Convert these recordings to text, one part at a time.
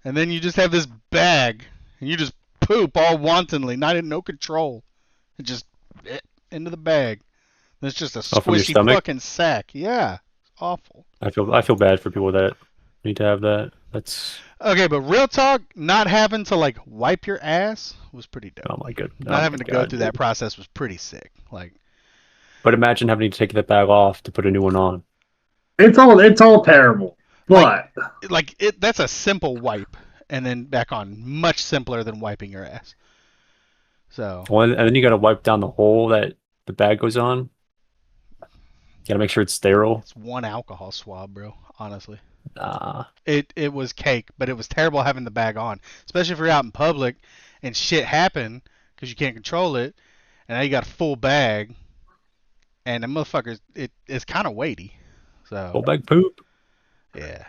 and then you just have this bag, and you just poop all wantonly, not in no control, and just into the bag. And it's just a Oh, from your squishy stomach. fucking sack. Yeah, it's awful. I feel bad for people that need to have that. That's Okay, but real talk, not having to like wipe your ass was pretty dope. oh Not my having to go god, through that dude. process was pretty sick. Like, But imagine having to take that bag off to put a new one on. It's all terrible. like, But that's a simple wipe, and then back on, much simpler than wiping your ass. So, One, and then you got to wipe down the hole that the bag goes on. Got to make sure it's sterile. it's one alcohol swab, bro. Honestly, Nah. it was cake, but it was terrible having the bag on, especially if you're out in public and shit happen because you can't control it, and now you got a full bag, and the motherfuckers, it's kind of weighty. Full So, bag poop. yeah.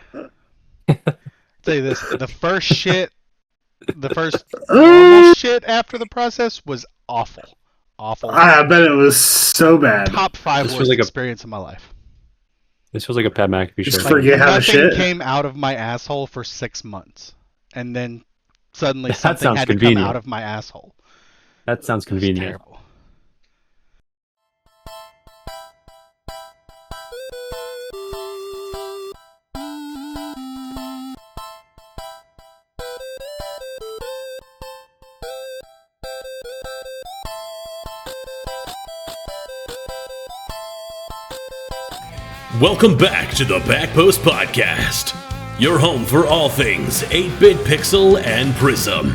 Tell you this, the first normal uh, shit after the process was awful. Awful. I bet it was so bad. Top five This feels worst like a experience of my life. this feels like a Pat McAfee Just show. Like, to me. forget how to nothing shit. came out of my asshole for 6 months. And then suddenly That something sounds had to come out convenient. of my asshole. That sounds It was convenient. terrible. Welcome back to the Backpost Podcast, your home for all things 8-bit pixel and Prism.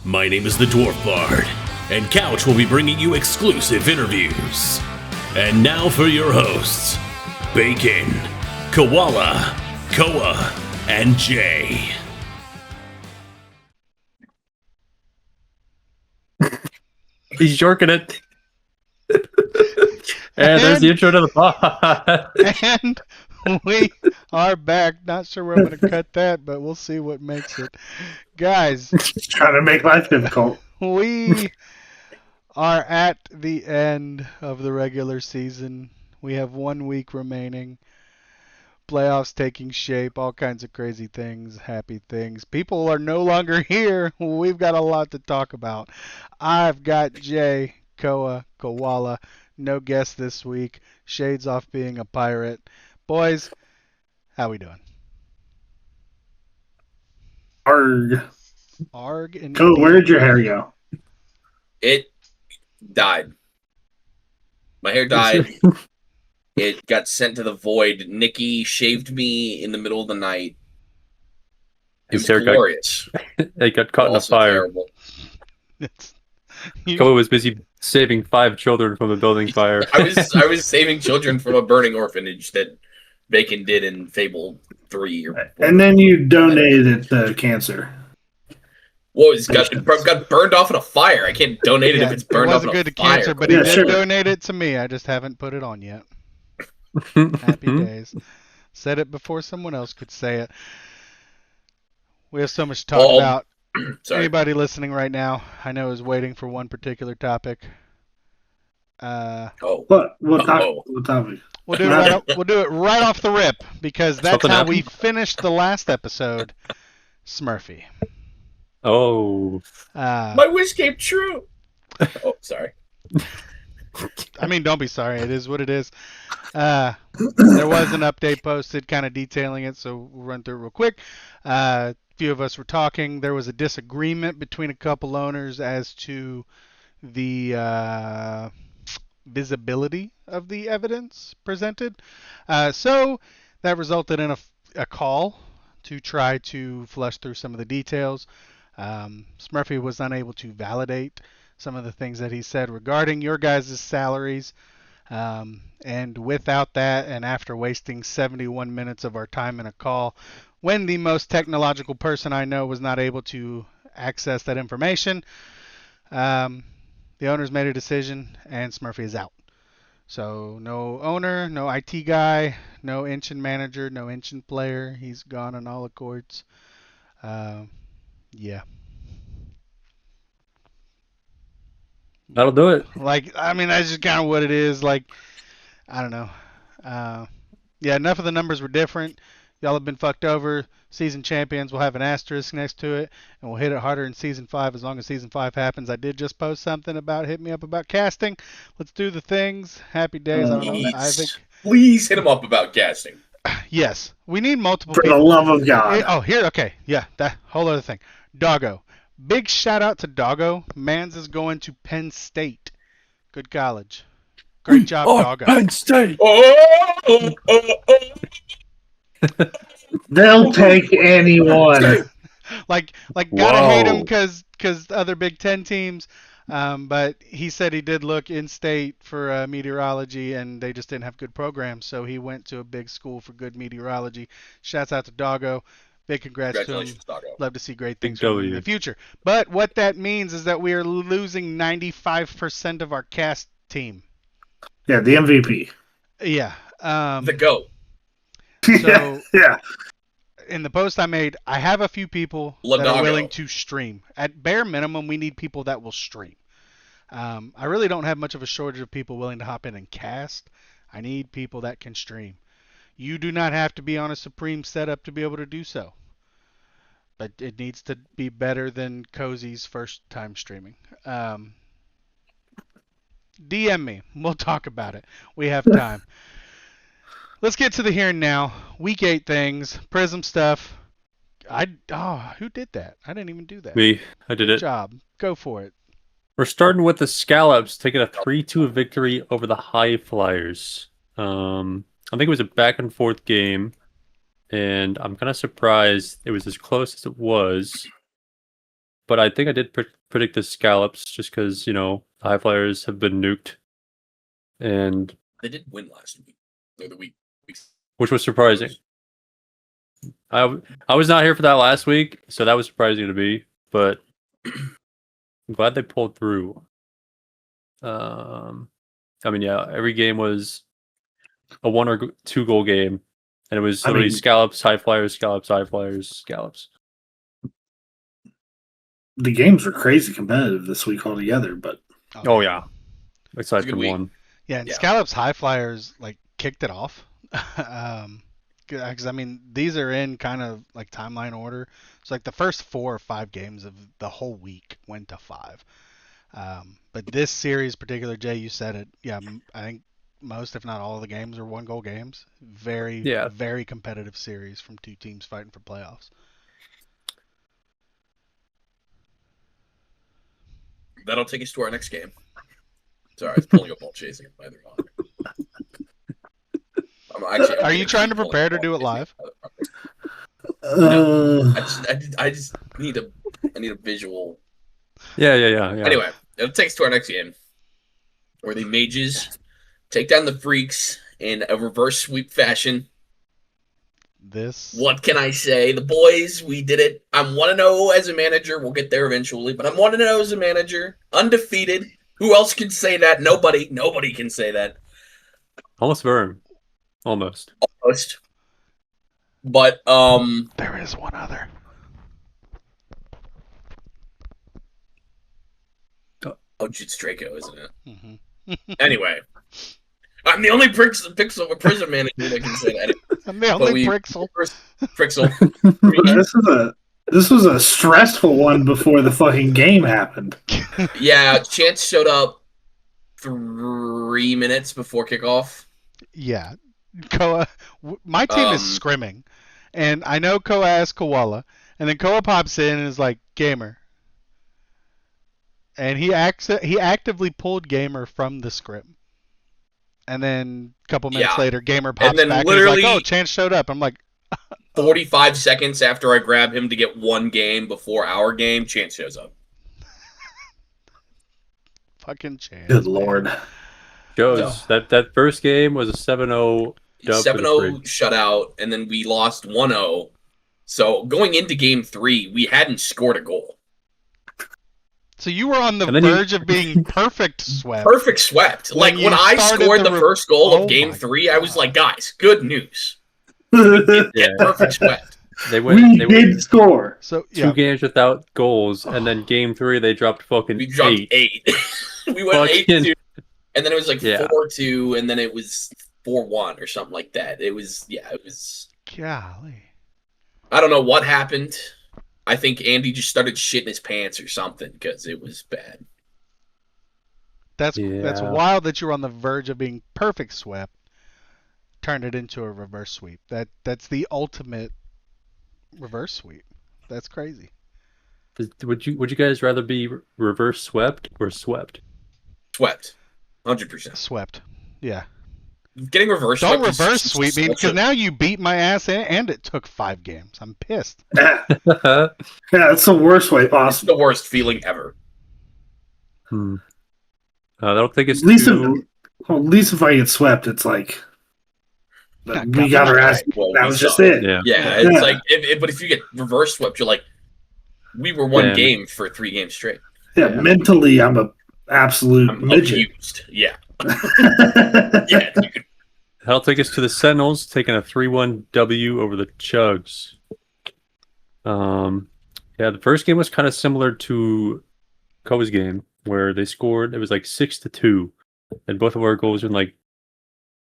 My name is the Dwarf Bard, and Couch will be bringing you exclusive interviews. And now for your hosts, Bacon, Koala, Koa, and Jay. He's jorking it. And there's the intro to the pod. And we are back. Not sure where I'm going to cut that, but we'll see what makes it. Guys, Trying to make life difficult. we are at the end of the regular season. We have 1 week remaining. Playoffs taking shape, all kinds of crazy things, happy things. People are no longer here. We've got a lot to talk about. I've got Jay, Koa, Koala. No guest this week. Shades off being a pirate. Boys, how we doing? Arg. Arg and Go, where'd your hair go? It died. My hair died. It got sent to the void. Nikki shaved me in the middle of the night. It His was hair got- glorious. It got caught in a Also fire. terrible. You- Koa was busy saving 5 children from a building fire. I was saving children from a burning orphanage that Bacon did in Fable 3. And then you donated it to cancer. Whoa, it got burned off in a fire. I can't donate it yeah, if it's burned it off in wasn't a good to fire. cancer, but he Yeah, did sure. donate it to me. I just haven't put it on yet. Happy days. Said it before someone else could say it. We have so much to talk Well, about. Sorry. Anybody listening right now, I know, is waiting for one particular topic. Oh. What Uh-oh. topic? We'll do it right off the rip because that's Something how happened? we finished the last episode. Smurfy. Oh. My wish came true. Oh, sorry. I mean, don't be sorry. It is what it is. There was an update posted kind of detailing it, so we'll run through it real quick. A few of us were talking. There was a disagreement between a couple owners as to the visibility of the evidence presented. So that resulted in a call to try to flush through some of the details. Smurfy was unable to validate some of the things that he said regarding your guys' salaries. And without that, and after wasting 71 minutes of our time in a call, when the most technological person I know was not able to access that information, the owners made a decision, and Smurfy is out. So no owner, no IT guy, no engine manager, no engine player. He's gone on all accords. Yeah. That'll do it. Like, I mean, that's just kind of what it is. Like, I don't know. Yeah, enough of the numbers were different. Y'all have been fucked over. Season champions will have an asterisk next to it, and we'll hit it harder in Season 5 as long as Season 5 happens. I did just post something about hit me up about casting. Let's do the things. Happy days. I don't know. I think Please hit him up about casting. yes, we need multiple For the people. love of God. Oh, here. Okay, yeah, that whole other thing. Doggo. Big shout out to Doggo. Mans is going to Penn State. Good college. Great job, Doggo. Penn State. They'll take anyone. Like gotta hate him Whoa. because other Big Ten teams. But he said he did look in state for meteorology, and they just didn't have good programs. So he went to a big school for good meteorology. Shouts out to Doggo. Big congrats to him. Congratulations, Doggo. Love to see great Big things from him in W. the future. But what that means is that we are losing 95% of our cast team. Yeah, the MVP. Yeah. The GOAT. So yeah. in the post I made, I have a few people that Ladago. are willing to stream. At bare minimum, we need people that will stream. I really don't have much of a shortage of people willing to hop in and cast. I need people that can stream. You do not have to be on a Supreme setup to be able to do so. But it needs to be better than Cozy's first time streaming. DM me. We'll talk about it. We have time. Let's get to the here and now. Week 8 things. Prism stuff. Who did that? I didn't even do that. Me. I did Good it. job. Go for it. We're starting with the Scallops taking a 3-2 victory over the High Flyers. I think it was a back and forth game, and I'm kind of surprised it was as close as it was. But I think I did predict the Scallops just because, the High Flyers have been nuked, and They did win last week. Or the week. which was surprising. I was not here for that last week, so that was surprising to me, but I'm glad they pulled through. Every game was a 1 or 2 goal game, and it was literally Scallops, High Flyers, Scallops, High Flyers, Scallops. The games were crazy competitive this week altogether, but Oh yeah, aside good from week. one. Yeah, and Yeah. Scallops High Flyers kicked it off. Because these are in kind of timeline order. So the first 4 or 5 games of the whole week went to 5. But this series, particular, Jay, you said it. Yeah, I think most, if not all, of the games are 1-goal games. Very, very competitive series from 2 teams fighting for playoffs. That'll take us to our next game. Sorry, I was pulling up ball chasing by the wrong. Are you trying to prepare to do it live? I just need a visual. Yeah. Anyway, it'll take us to our next game, where the Mages take down the Freaks in a reverse sweep fashion. What can I say? The boys, we did it. I'm 1-0 as a manager. We'll get there eventually, but I'm 1-0 as a manager, undefeated. Who else can say that? Nobody. Nobody can say that. Almost Vern. Almost. But there is one other. Oh, it's Draco, isn't it? Mm-hmm. Anyway, I'm the only Prism manager that can say that. I'm the only Prixel. This was a stressful one before the fucking game happened. Yeah, Chance showed up 3 minutes before kickoff. Yeah. Koa, my team is scrimming, and I know Koa has Koala, and then Koa pops in and is like, Gamer. And he actively pulled Gamer from the scrim. And then a couple minutes later, Gamer pops back and he's like, oh, Chance showed up. I'm like... 45 seconds after I grab him to get one game before our game, Chance shows up. Fucking Chance. Good lord. Goes. That first game was a 7-0 dub. 7-0 shutout, and then we lost 1-0. So going into game 3, we hadn't scored a goal. So you were on the verge of being perfect swept. Perfect swept. When I scored the first goal of game 3, I was like, guys, good news. Perfect swept. We did score. So 2 games without goals, and then game 3 they dropped fucking 8. We dropped 8. We went 8-2, and then it was 4-2, and then it was 4-1 or something like that. It was Golly. I don't know what happened. I think Andy just started shitting his pants or something because it was bad. That's Yeah. wild that you were on the verge of being perfect swept. Turned it into a reverse sweep. That's the ultimate reverse sweep. That's crazy. Would you guys rather be reverse swept or swept? Swept. 100%. Swept. Yeah. Getting reverse Don't swept is reverse just sweep me such because a- now you beat my ass and it took 5 games. I'm pissed. Yeah, yeah, that's the worst way It's possible. the worst feeling ever. That'll take us At least, to at least if I get swept, it's like Not we got our ass. Well, That we was just suck. it. yeah. Yeah, it's Yeah. like, but if you get reverse swept, you're like, we were one Damn. game for 3 games straight. Yeah, Yeah. mentally, I'm a absolute I'm midget. abused. Yeah. Yeah. You could, That'll take us to the Sentinels taking a 3-1 W over the Chugs. Yeah, the first game was kind of similar to Koa's game where they scored. It was like 6-2, and both of our goals were in like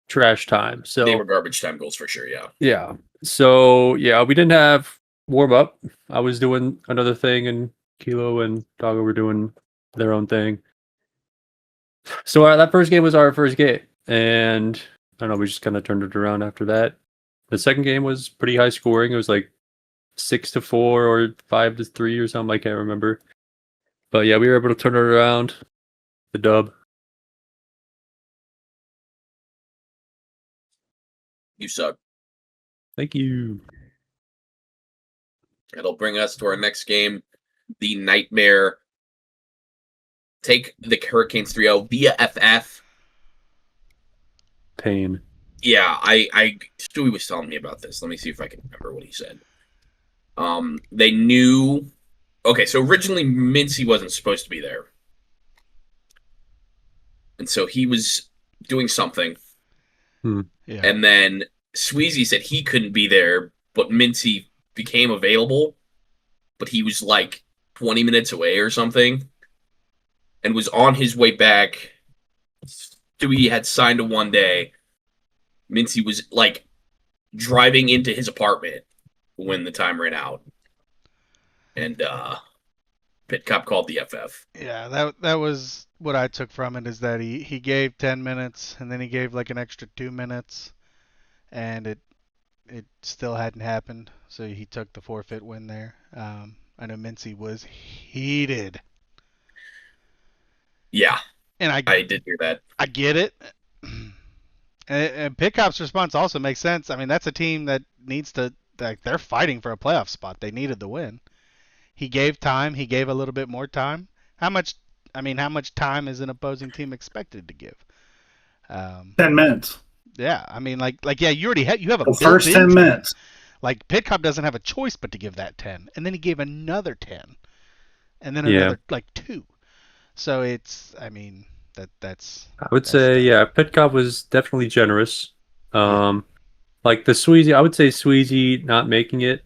trash time. So they were garbage time goals for sure, yeah. yeah. So yeah, we didn't have warm up. I was doing another thing, and Kilo and Doggo were doing their own thing. So that first game was our first game, and I don't know. We just kind of turned it around after that. The second game was pretty high scoring. It was like 6-4 or 5-3 or something. I can't remember. But yeah, we were able to turn it around. The dub. You suck. Thank you. It'll bring us to our next game, the Nightmare. Take the Hurricanes 3-0 via FF. Pain. Yeah, Stewie was telling me about this. Let me see if I can remember what he said. They knew. Okay, so originally Mincy wasn't supposed to be there, and so he was doing something, Yeah. and then Sweezy said he couldn't be there, but Mincy became available, but he was like 20 minutes away or something, and was on his way back. Stewie had signed to 1 day. Mincy was like driving into his apartment when the time ran out. And Pit Cop called the FF. Yeah, that was what I took from it, is that he gave 10 minutes and then he gave like an extra 2 minutes and it still hadn't happened, so he took the forfeit win there. I know Mincy was heated. Yeah, And I did hear that. I get it. And Pickup's response also makes sense. I mean, that's a team that needs to, like, they're fighting for a playoff spot. They needed the win. He gave time. He gave a little bit more time. How much time is an opposing team expected to give? 10 minutes. Yeah, I mean, like yeah, you already you have a The first built-in 10 minutes. Like Pidcock doesn't have a choice but to give that 10, and then he gave another 10, and then Yeah. another like 2. So it's, I mean, that's. I would That's say, tough. yeah, Pitcop was definitely generous. Like the Sweezy, I would say Sweezy not making it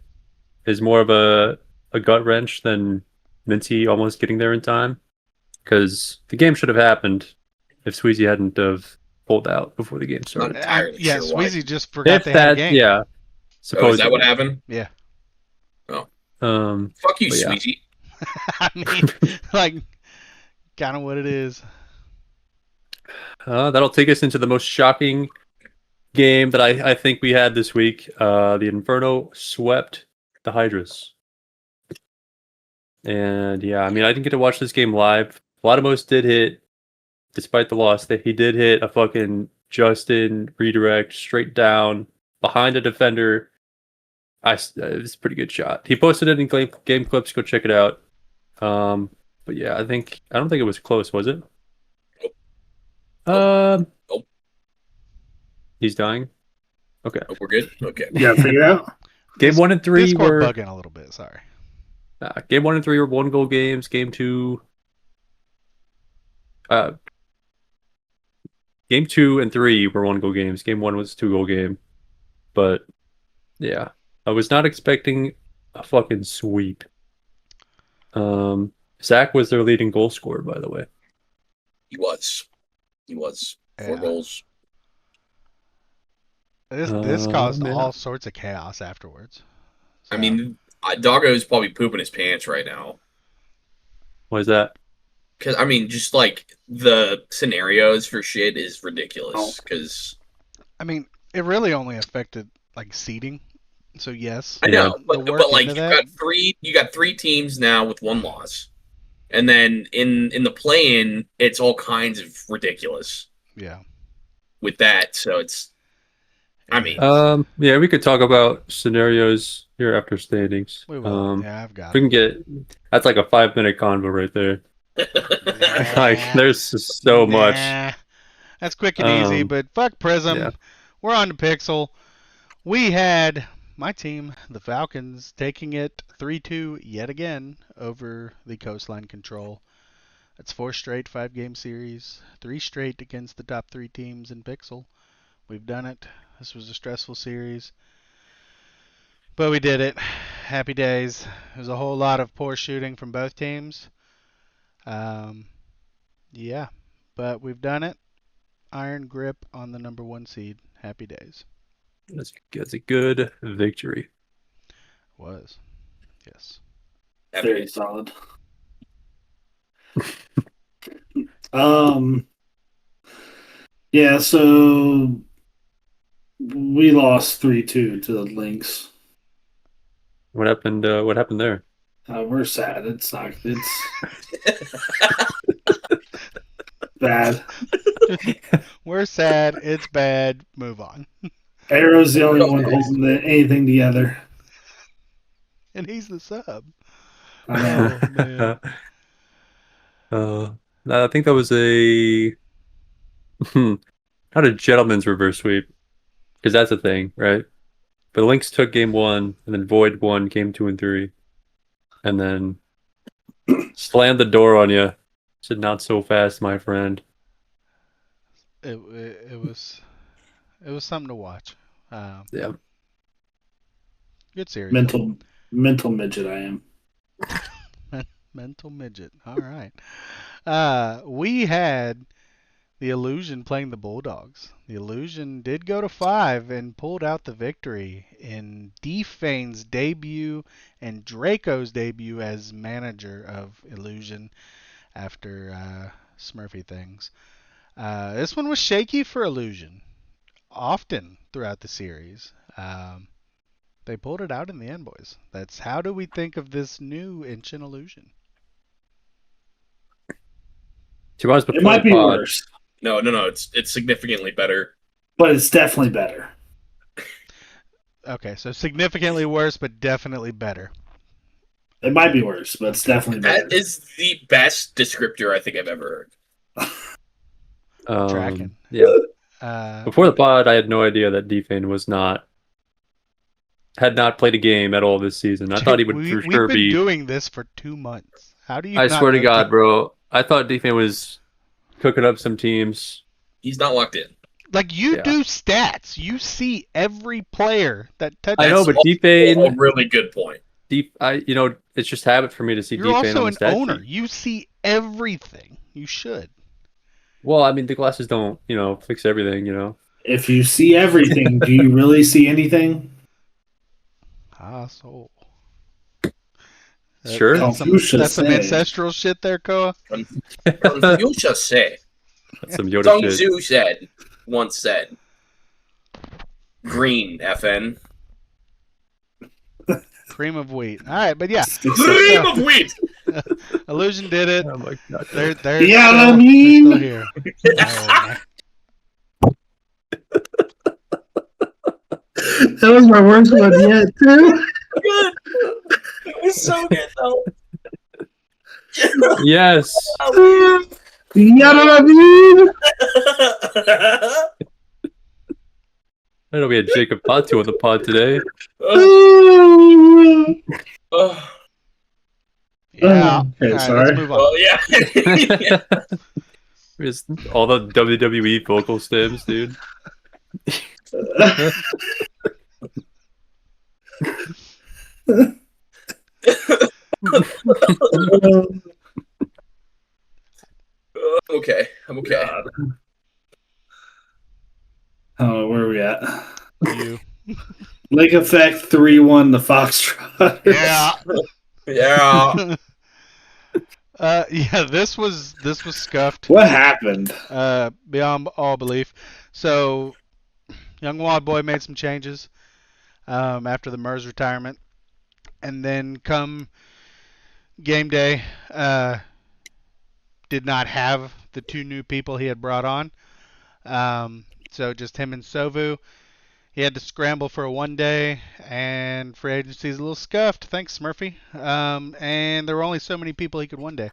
is more of a gut wrench than Mincy almost getting there in time, because the game should have happened if Sweezy hadn't have pulled out before the game started. entirely Yeah, sure why. Sweezy just forgot If they had a that, game. yeah, Oh, supposedly. is that what happened? Yeah. Fuck you, But yeah. Sweezy. I mean, like, kind of what it is. That'll take us into the most shocking game that I think we had this week. The Inferno swept the Hydras. And yeah, I mean, I didn't get to watch this game live. Vladimos did hit, despite the loss, that he did hit a fucking Justin redirect straight down behind a defender. It was a pretty good shot. He posted it in game clips. Go check it out. But yeah, I don't think it was close, was it? Nope. He's dying. Okay. Oh, we're good? Okay. You got to figure it out. Game 1 and 3 Discord were bugging a little bit. Sorry. Game 1 and 3 were 1-goal games. Game 2 and 3 were 1-goal games. Game 1 was a 2-goal game. But yeah, I was not expecting a fucking sweep. Zach was their leading goal scorer, by the way. He was. 4 Yeah. goals. This caused Yeah. all sorts of chaos afterwards. I So, mean, Doggo's probably pooping his pants right now. What is that? Because, I mean, just like the scenarios for shit is ridiculous. Because I mean, it really only affected like seeding. So yes, I know, the but work like into you that. got three teams now with one loss, and then in the play-in, it's all kinds of ridiculous Yeah. with that. So it's, I mean, Yeah, we could talk about scenarios here after standings. We will. Yeah, I've got We can it. get that's like a 5-minute convo right there. Like, Nah. there's just so much. Nah. That's quick and easy, but fuck Prism. yeah. We're on to Pixel. We had my team, the Falcons, taking it 3-2 yet again over the Coastline Control. It's 4 straight 5-game series, 3 straight against the top 3 teams in Pixel. We've done it. This was a stressful series, but we did it. Happy days. There's a whole lot of poor shooting from both teams. Yeah, but we've done it. Iron grip on the number 1 seed. Happy days. That's a good victory. Was. Yes. Very solid. Yeah, so we lost 3-2 to the Lynx. What happened? What happened there? We're sad. It's not. It's bad. We're sad. It's bad. Move on. Arrow's the only one holding anything together. And he's the sub. I know. Oh, man. I think that was not a gentleman's reverse sweep, because that's a thing, right? But Lynx took game 1, and then Void won game 2 and 3, and then slammed the door on you. Said, "Not so fast, my friend." It was something to watch. Yeah. Good series. Mental midget I am. Mental midget. All right. We had the Illusion playing the Bulldogs. The Illusion did go to 5 and pulled out the victory in Defane's debut and Draco's debut as manager of Illusion after Smurfy things. This one was shaky for Illusion often throughout the series. They pulled it out in the end, boys. That's how do we think of this new Ancient Illusion? To be honest, It might be worse, no, it's significantly better. but it's definitely better. Okay, so significantly worse, but definitely better. It might be worse, but it's definitely better. That is the best descriptor I think I've ever heard. Tracking. Yeah. Before the pod, I had no idea that Defane had not played a game at all this season. I thought he would for sure We've been be. doing this for 2 months. How do you? I not swear to know God, bro. I thought Defane was cooking up some teams. He's not locked in. Like you Yeah. do stats. You see every player that touches. I know, but That's a Defane, really good point. it's just habit for me to see You're Defane also on the an stat owner. sheet. You see everything. You should. Well, I mean, the glasses don't, fix everything. If you see everything, do you really see anything? So. Sure. That's some say. ancestral shit there, Koa. Confucius say. That's some Yoda Sun shit. Tzu once said, green, FN. Cream of wheat. All right, but yeah, Cream of wheat! Illusion did it. Oh my God. They're Yeah, still, I mean- they're still here. Oh, That was my worst one yet, too. Good. It was so good, though. Yes. Yeah, I mean? That'll be a Jacob Patu on the pod today. Oh, yeah. Okay, All right, sorry. let's move on. well, yeah. Just all the WWE vocal stems, dude. Okay, I'm okay. Oh, where are we at? You. Lake Effect 3-1 the Foxtrotters. Yeah. Yeah. Yeah, this was scuffed What happened? beyond all belief. So, young Wild Boy made some changes after the Mers retirement, and then come game day, did not have the two new people he had brought on. So just him and Sovu. He had to scramble for a 1 day, and free agency's a little scuffed. Thanks, Smurfy. And there were only so many people he could 1 day.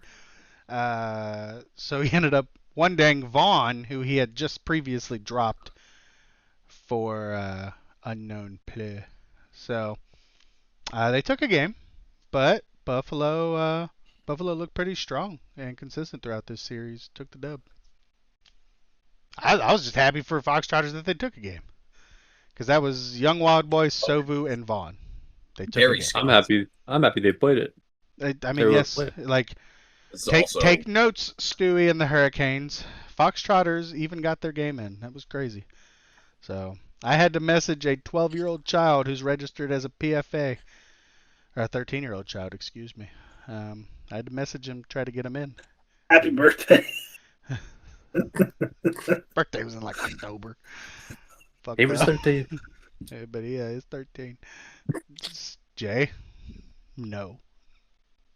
So he ended up 1-daying Vaughn, who he had just previously dropped for unknown play. So they took a game, but Buffalo looked pretty strong and consistent throughout this series. Took the dub. I was just happy for Foxtrotters that they took a game. Because that was Young Wild Boy, Sovu, and Vaughn. They took Very a game. solid. I'm happy they played it. I They mean, were yes, played. like It's take also- take notes, Stewie and the Hurricanes. Foxtrotters even got their game in. That was crazy. So I had to message a 12-year-old child who's registered as a PFA, or a 13-year-old child, excuse me. I had to message him, try to get him in. Happy birthday. Birthday was in like October. Fucked He was up. 13. Yeah, but yeah, he's 13. Jay? No.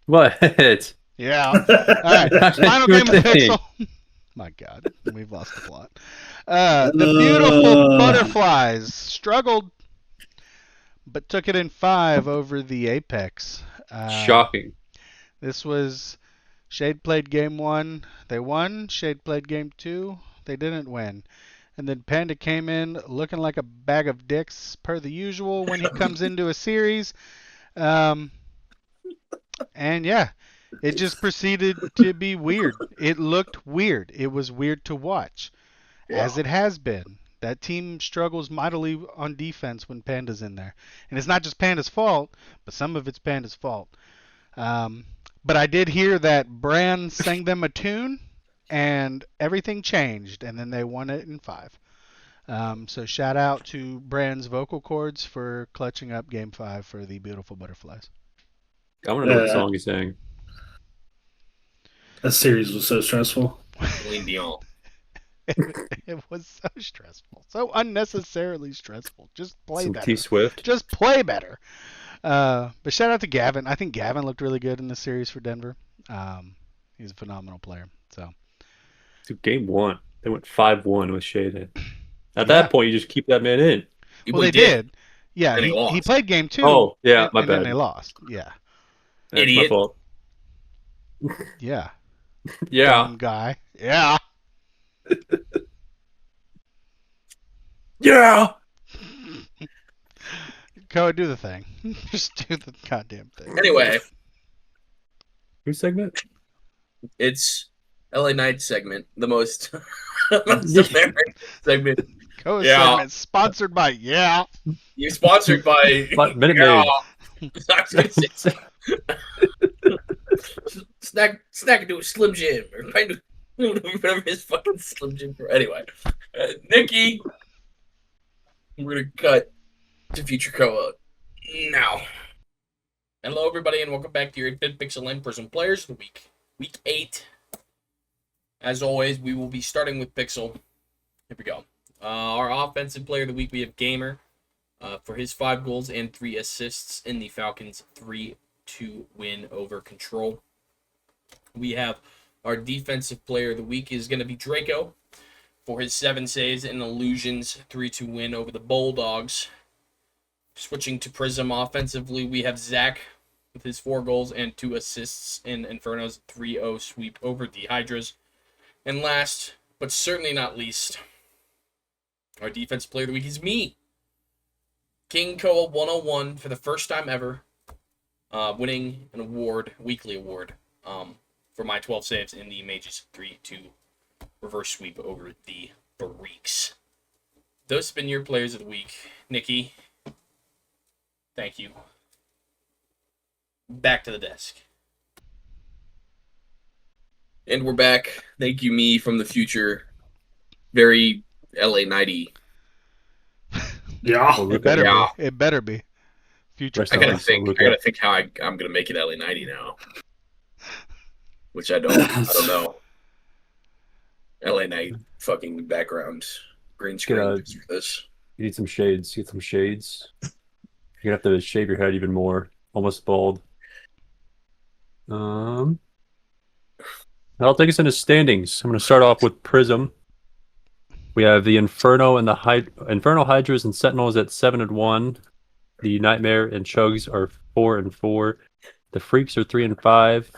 What? Yeah. All right. Final game of Birthday. Pixel. My God, we've lost the plot. The beautiful butterflies struggled, but took it in 5 over the Apex. Shocking. This was Shade played game 1. They won. Shade played game 2. They didn't win. And then Panda came in looking like a bag of dicks, per the usual when he comes into a series. And yeah, it just proceeded to be weird. It looked weird. It was weird to watch, as it has been. That team struggles mightily on defense when Panda's in there. And it's not just Panda's fault, but some of it's Panda's fault. But I did hear that Bran sang them a tune, and everything changed, and then they won it in 5. So shout out to Bran's vocal cords for clutching up Game 5 for the beautiful butterflies. I want to know what song he sang. That series was so stressful. Celine Dion. It was so stressful, so unnecessarily stressful. Just play Some better. T Swift. Just play better. But shout out to Gavin. I think Gavin looked really good in the series for Denver. He's a phenomenal player. So To game 1, they went 5-1 with Shade in. At Yeah. that point, you just keep that man in. well, they did. Yeah, And he he lost. played game 2. Oh, yeah, my and then bad. they lost. Yeah, That's Idiot. my fault. yeah. Yeah. Dumb guy. Yeah. Yeah. Go do the thing. Just do the goddamn thing. Anyway, Whose segment? it's LA Knight segment, the most American segment. Go Yeah. segment sponsored by Yeah. You sponsored by Minute Yeah. Maid. I was gonna say snack into a Slim Jim or kind of whatever his fucking Slim Jim. Anyway, Nikki, we're gonna cut to future co-op now. Hello, everybody, and welcome back to your 8-Bit Pixel and Prism Players of the week 8. As always, we will be starting with Pixel. Here we go. Our offensive player of the week, we have Gamer for his 5 goals and 3 assists in the Falcons' 3-2 win over Control. We have our defensive player of the week is going to be Draco for his 7 saves and Illusions 3-2 win over the Bulldogs. Switching to Prism offensively, we have Zach with his 4 goals and 2 assists in Inferno's 3-0 sweep over the Hydras. And last, but certainly not least, our defensive player of the week is me. King Koa 101 for the first time ever, winning an award, weekly award, for my 12 saves in the Mages 3-2 reverse sweep over the Freaks. Those have been your players of the week. Nikki, thank you. Back to the desk. And we're back. Thank you, me from the future. Very LA 90. Yeah. Well, It better Yeah. be. It better be. Future Rest I in gotta peace, think. Luka. I gotta think how I'm gonna make it LA 90 now, which I don't. I don't know. LA Night fucking background green screen a- picture for this. You need some shades. Get some shades. You're gonna have to shave your head even more. Almost bald. That'll take us into standings. I'm gonna start off with Prism. We have the Inferno and the Inferno Hydras and Sentinels at 7-1. The Nightmare and Chugs are 4-4. The Freaks are 3-5.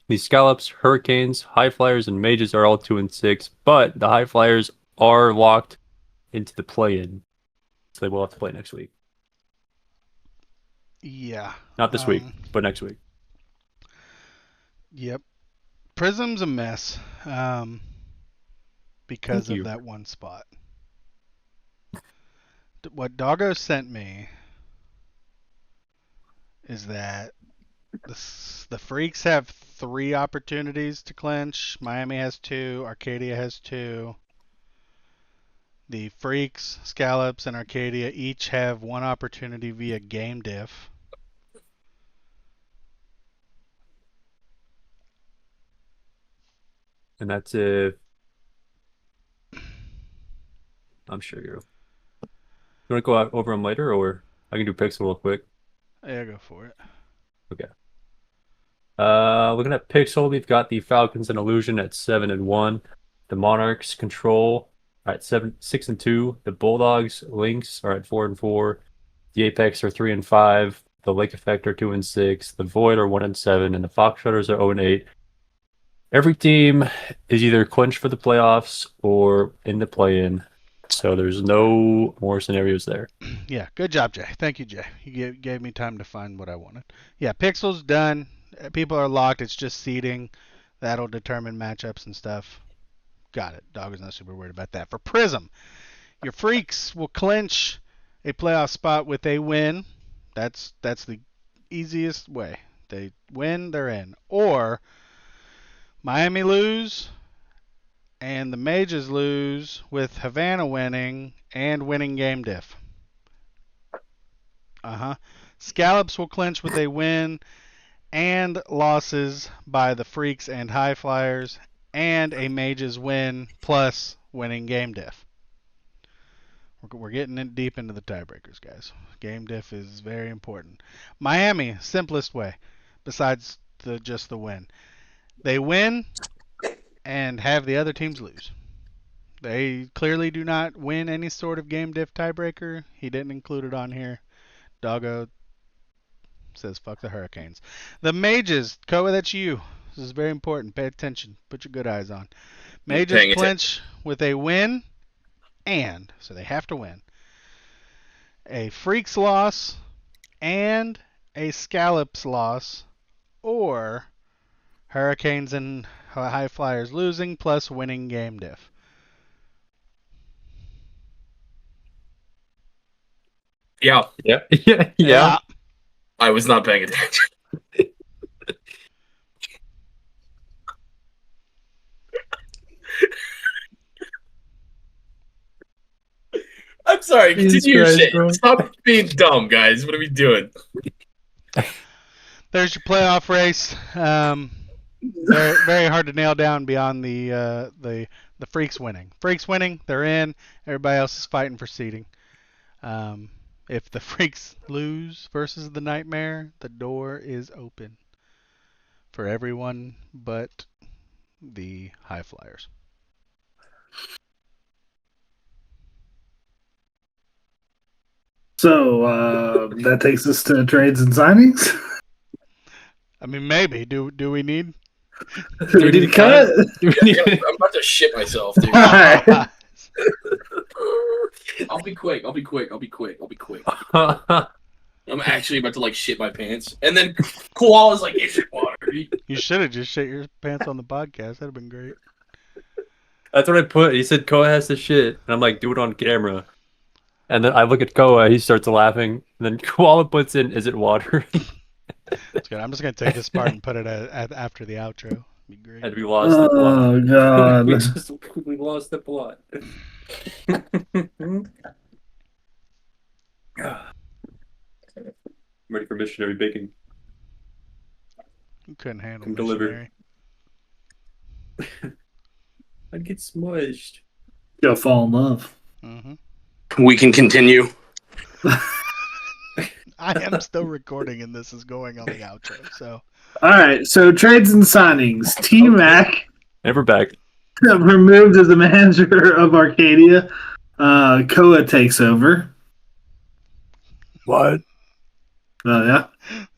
The Scallops, Hurricanes, High Flyers, and Mages are all 2-6. But the High Flyers are locked into the play-in, so they will have to play next week. Yeah. Not this week, but next week. Yep. Prism's a mess because Thank of you. that one spot. What Doggo sent me is that the Freaks have 3 opportunities to clinch. Miami has 2. Arcadia has 2. The Freaks, Scallops, and Arcadia each have 1 opportunity via game diff. And that's if I'm sure you want to go out over them later, or I can do Pixel real quick. Yeah, go for it. Okay. Looking at Pixel, we've got the Falcons and Illusion at 7-1. The Monarchs Control are at 6-2. The Bulldogs Lynx are at 4-4. The Apex are 3-5. The Lake Effect are 2-6. The Void are 1-7, and the Foxshutters are 0-8. Every team is either clinched for the playoffs or in the play-in, so there's no more scenarios there. Yeah, good job, Jay. Thank you, Jay. You gave me time to find what I wanted. Yeah, Pixel's done. People are locked. It's just seeding. That'll determine matchups and stuff. Got it. Dog is not super worried about that. For Prism, your Freaks will clinch a playoff spot with a win. That's the easiest way. They win, they're in. Or Miami lose and the Mages lose with Havana winning and winning game diff. Scallops will clinch with a win and losses by the Freaks and High Flyers and a Mages win plus winning game diff. We're getting in deep into the tiebreakers, guys. Game diff is very important. Miami, simplest way, besides just the win. They win and have the other teams lose. They clearly do not win any sort of game diff tiebreaker. He didn't include it on here. Doggo says fuck the Hurricanes. The Mages, Koa, that's you. This is very important. Pay attention. Put your good eyes on. Mages clinch with a win and, so they have to win, a Freaks loss and a Scallops loss, or Hurricanes and High Flyers losing plus winning game diff. Yeah. Yeah. I was not paying attention. I'm sorry. Continue your shit. Stop being dumb, guys. What are we doing? There's your playoff race. Very, very hard to nail down beyond the Freaks winning. Freaks winning, they're in. Everybody else is fighting for seeding. If the Freaks lose versus the Nightmare, the door is open for everyone but the High Flyers. So that takes us to trades and signings. I mean, maybe. Do we need? Do we need a cut? I'm about to shit myself, dude. Alright. I'll be quick. I'm actually about to like shit my pants, and then Koala's like, "It's your water." You should have just shit your pants on the podcast. That'd have been great. That's what I put. He said Koa has the shit, and I'm like, do it on camera. And then I look at Koa, he starts laughing, and then Koala puts in, "Is it water?" That's good. I'm just gonna take this part and put it at after the outro. It'd be great. And we lost the plot. Oh god. We lost the plot. I'm ready for missionary bacon. You couldn't handle Come deliver. missionary. I'd get smushed. Go fall in love. Hmm. We can continue. I am still recording, and this is going on the outro. So All right, so trades and signings. T Mac And we're back. removed as the manager of Arcadia. Koa takes over. What? Oh yeah.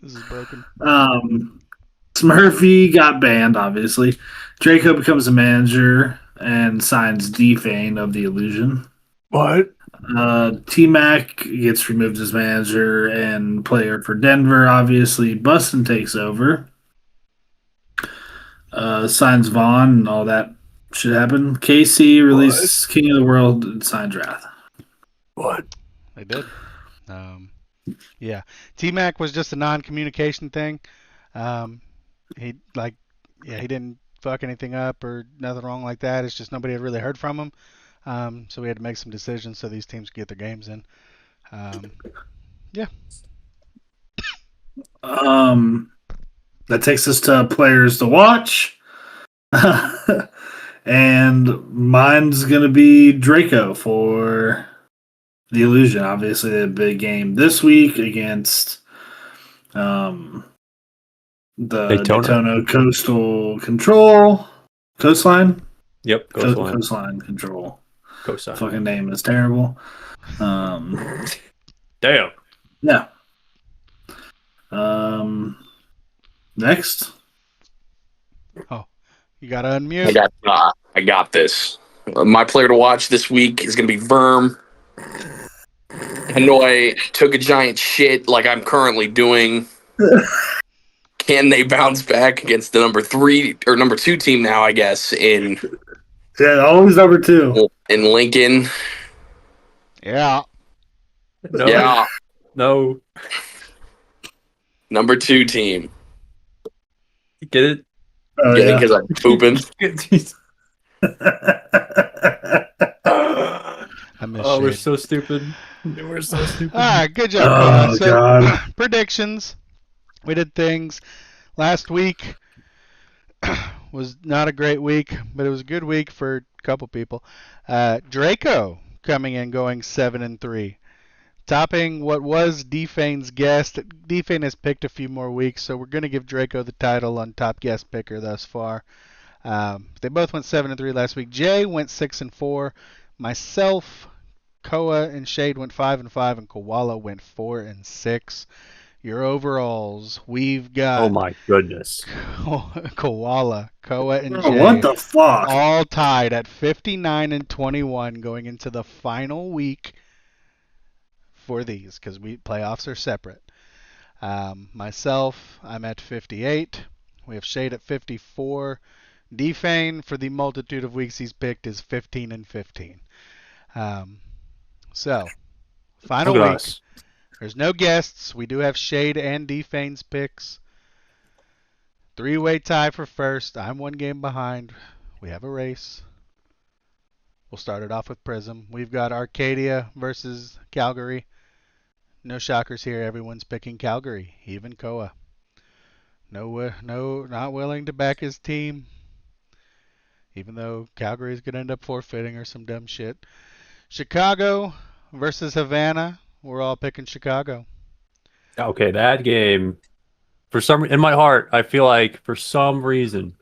this is broken. Smurfy got banned, obviously. Draco becomes a manager and signs Defane of the Illusion. What? T Mac gets removed as manager and player for Denver, obviously. Bustin takes over. Signs Vaughn and all that should happen. KC released King of the World and signs Wrath. What? They did. Yeah. T-Mac was just a non-communication thing. He didn't fuck anything up or nothing wrong like that. It's just nobody had really heard from him. So we had to make some decisions so these teams could get their games in. That takes us to players to watch. And mine's going to be Draco for the Illusion. Obviously, the big game this week against the Daytona Coastline. Yep. Coastline Control. Coastline. Fucking name is terrible. Damn. Yeah. Next. You gotta unmute. I got this. My player to watch this week is going to be Verm. Hanoi took a giant shit like I'm currently doing. Can they bounce back against the number 2 team now, I guess, in Always number 2. Lincoln? Yeah. No. Yeah. No. Number 2 team. Get it? Oh, Yeah, because I'm pooping. I miss Oh, we're Shade. so stupid. We're so stupid. All right, good job. Oh, God. Predictions. We did things. Last week was not a great week, but it was a good week for a couple people. Draco coming in going 7-3. Topping what was Defane's guest. Defane has picked a few more weeks, so we're going to give Draco the title on top guest picker thus far. They both went 7-3 last week. Jay went 6-4. Myself, Koa, and Shade went 5-5, and Koala went 4-6. Your overalls, we've got Oh my goodness. Koala, Koa, and Oh, Jay what the fuck? all tied at 59-21 going into the final week for these because playoffs are separate. Myself, I'm at 58. We have Shade at 54. Defane, for the multitude of weeks he's picked, is 15-15. So, final Look at week. us. There's no guests. We do have Shade and Defane's picks. 3-way tie for first. I'm 1 game behind. We have a race. We'll start it off with Prism. We've got Arcadia versus Calgary. No shockers here. Everyone's picking Calgary, even Koa. No, not willing to back his team. Even though Calgary's going to end up forfeiting or some dumb shit. Chicago versus Havana. We're all picking Chicago. Okay, that game. In my heart, I feel like for some reason,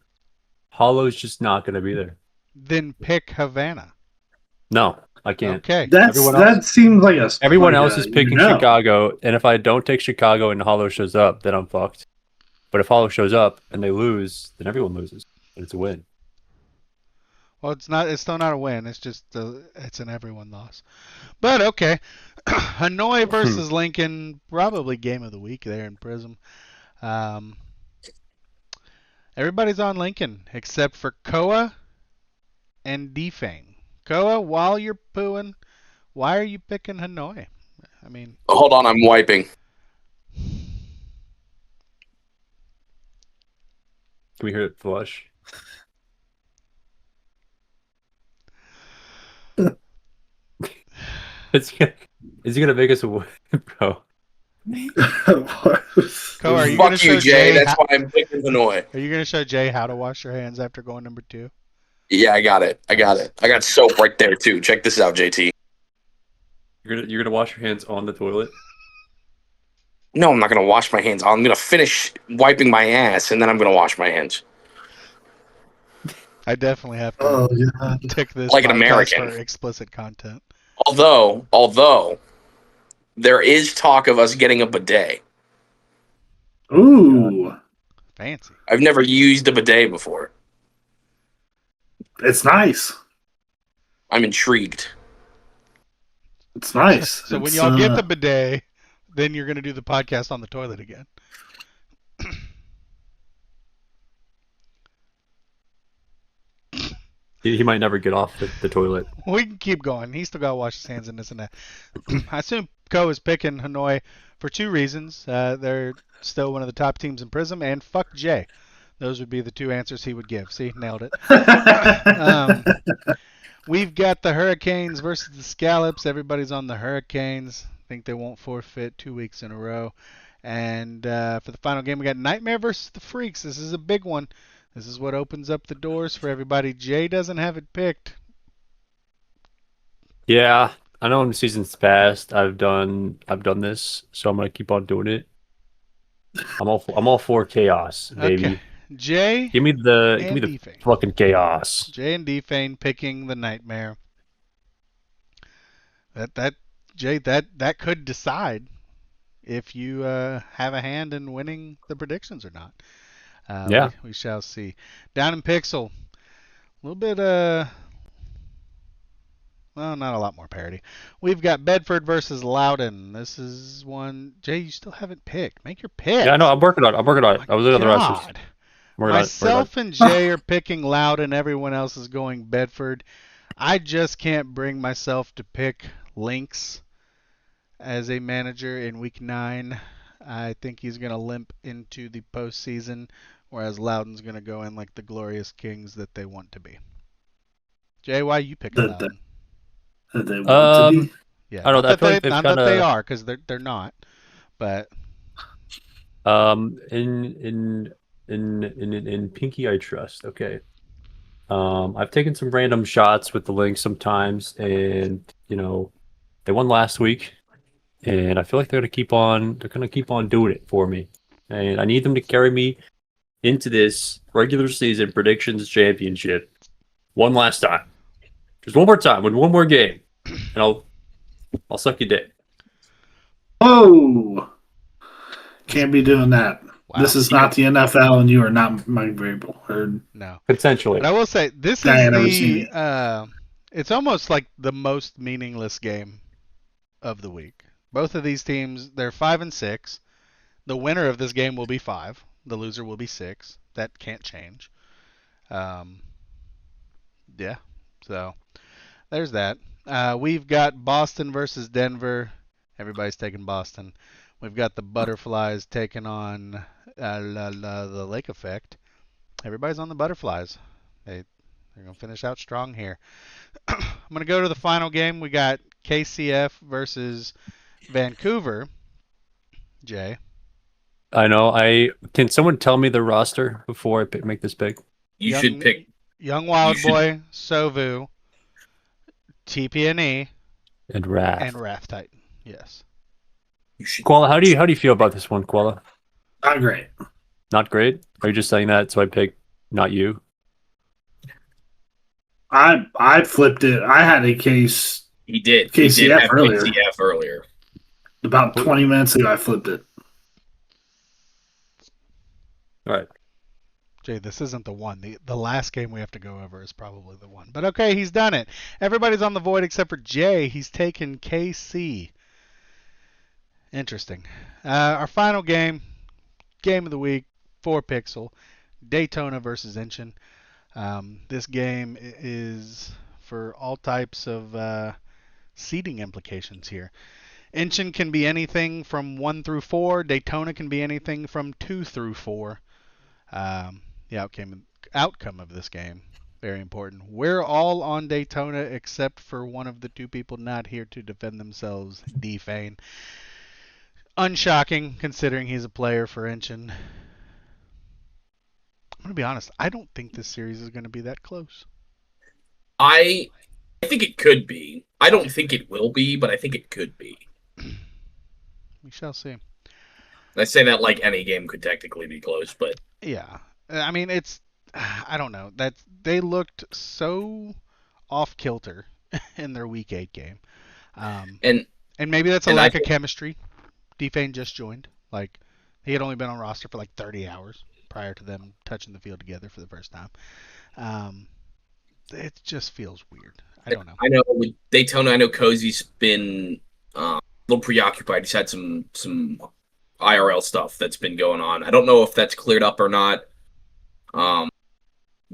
Hollow's just not going to be there. Then pick Havana. No, I can't. Okay. That seems like Everyone else is you picking know. Chicago, and if I don't take Chicago and Hollow shows up, then I'm fucked. But if Hollow shows up and they lose, then everyone loses. And it's a win. Well, it's not. It's still not a win. It's just it's an everyone loss. But okay, Hanoi versus Lincoln, probably game of the week there in Prism. Everybody's on Lincoln except for Koa and Defane. Koa, while you're pooing, why are you picking Hanoi? I mean, Hold on, I'm wiping. Can we hear it flush? Is he gonna make us win, bro? Co, are you gonna Fuck you, show Jay. Jay? That's why I'm picking Hanoi. Are you gonna show Jay how to wash your hands after going number 2? Yeah, I got it. I got soap right there too. Check this out, JT. You're gonna wash your hands on the toilet. No, I'm not gonna wash my hands. I'm gonna finish wiping my ass and then I'm gonna wash my hands. I definitely have to Oh yeah. tick this Like an podcast American. for explicit content. Although there is talk of us getting a bidet. Ooh, Fancy. I've never used a bidet before. it's nice. I'm intrigued. It's nice. So when It's, y'all get the bidet, then you're gonna do the podcast on the toilet again. He might never get off the toilet. We can keep going. He's still got to wash his hands and this and that. I assume Ko is picking Hanoi for 2 reasons. They're still one of the top teams in Prism, and fuck Jay. Those would be the 2 answers he would give. See, nailed it. We've got the Hurricanes versus the Scallops. Everybody's on the Hurricanes. I think they won't forfeit 2 weeks in a row. And for the final game, we got Nightmare versus the Freaks. This is a big one. This is what opens up the doors for everybody. Jay doesn't have it picked. Yeah, I know in seasons past I've done this, so I'm gonna keep on doing it. I'm all for chaos, baby. Okay. Jay Give me the and the Defane. fucking chaos. Jay and Defane picking the Nightmare. Jay, that could decide if you have a hand in winning the predictions or not. Yeah. We shall see. Down in Pixel, a little bit, well, not a lot more parity. We've got Bedford versus Loudon. This is one, Jay, you still haven't picked. Make your pick. Yeah, I know. I'm working on it. I was looking at the rest. God. I'm working on it. Myself and Jay are picking Loudon. Everyone else is going Bedford. I just can't bring myself to pick Lynx as a manager in Week 9. I think he's going to limp into the postseason, whereas Loudon's going to go in like the glorious kings that they want to be. Jay, why you picking Loudon? That they want to be. Yeah, I don't know, I feel like they've not that they kinda- are, because they're not. But In Pinky I trust. Okay. I've taken some random shots with the Lynx sometimes, and they won last week, and I feel like they're gonna keep on doing it for me, and I need them to carry me into this regular season predictions championship one last time, just one more time, with one more game, and I'll suck your dick. Oh, can't be doing that. wow, This is not the NFL, and you are not Mike Vrabel. Or no. Potentially. But I will say this I is ain't never seen it's almost like the most meaningless game of the week. Both of these teams, they're 5 and 6. The winner of this game will be 5. The loser will be 6. That can't change. Yeah. So there's that. We've got Boston versus Denver. Everybody's taking Boston. We've got the Butterflies taking on the Lake Effect. Everybody's on the Butterflies. They're going to finish out strong here. I'm going to go to the final game. We got KCF versus Vancouver. Jay. I know. Can someone tell me the roster before I make this pick? You should pick. Young Wild You should- Boy, Sovu, TPNE, And Wrath. and Wrath Titan. Yes. You should. Koala, how do you feel about this one, Koala? not great. Not great? Are you just saying that so I pick not you? I flipped it. I had a case He did. KCF he did have earlier. KCF earlier. about 20 minutes ago. I flipped it. All right. Jay, this isn't the one. The last game we have to go over is probably the one. But okay, he's done it. Everybody's on the void except for Jay. He's taken KC. Interesting. Our final game of the week, 4-pixel, Daytona versus Incheon. This game is for all types of seeding implications here. Incheon can be anything from 1 through 4. Daytona can be anything from 2 through 4. The outcome of this game Very important. We're all on Daytona except for one of the two people not here to defend themselves, D-Fane. Unshocking, considering he's a player for Inchin. I'm going to be honest. I don't think this series is going to be that close. I think it could be. I don't think it will be, but I think it could be. We shall see. I say that like any game could technically be close, but Yeah. I mean, I don't know. They looked so off kilter in their Week 8 game. and maybe that's a and lack of chemistry. D-Fane just joined. Like, he had only been on roster for like 30 hours prior to them touching the field together for the first time. It just feels weird. I don't know. I know with Daytona, I know Cozy's been a little preoccupied. He's had some IRL stuff that's been going on. I don't know if that's cleared up or not.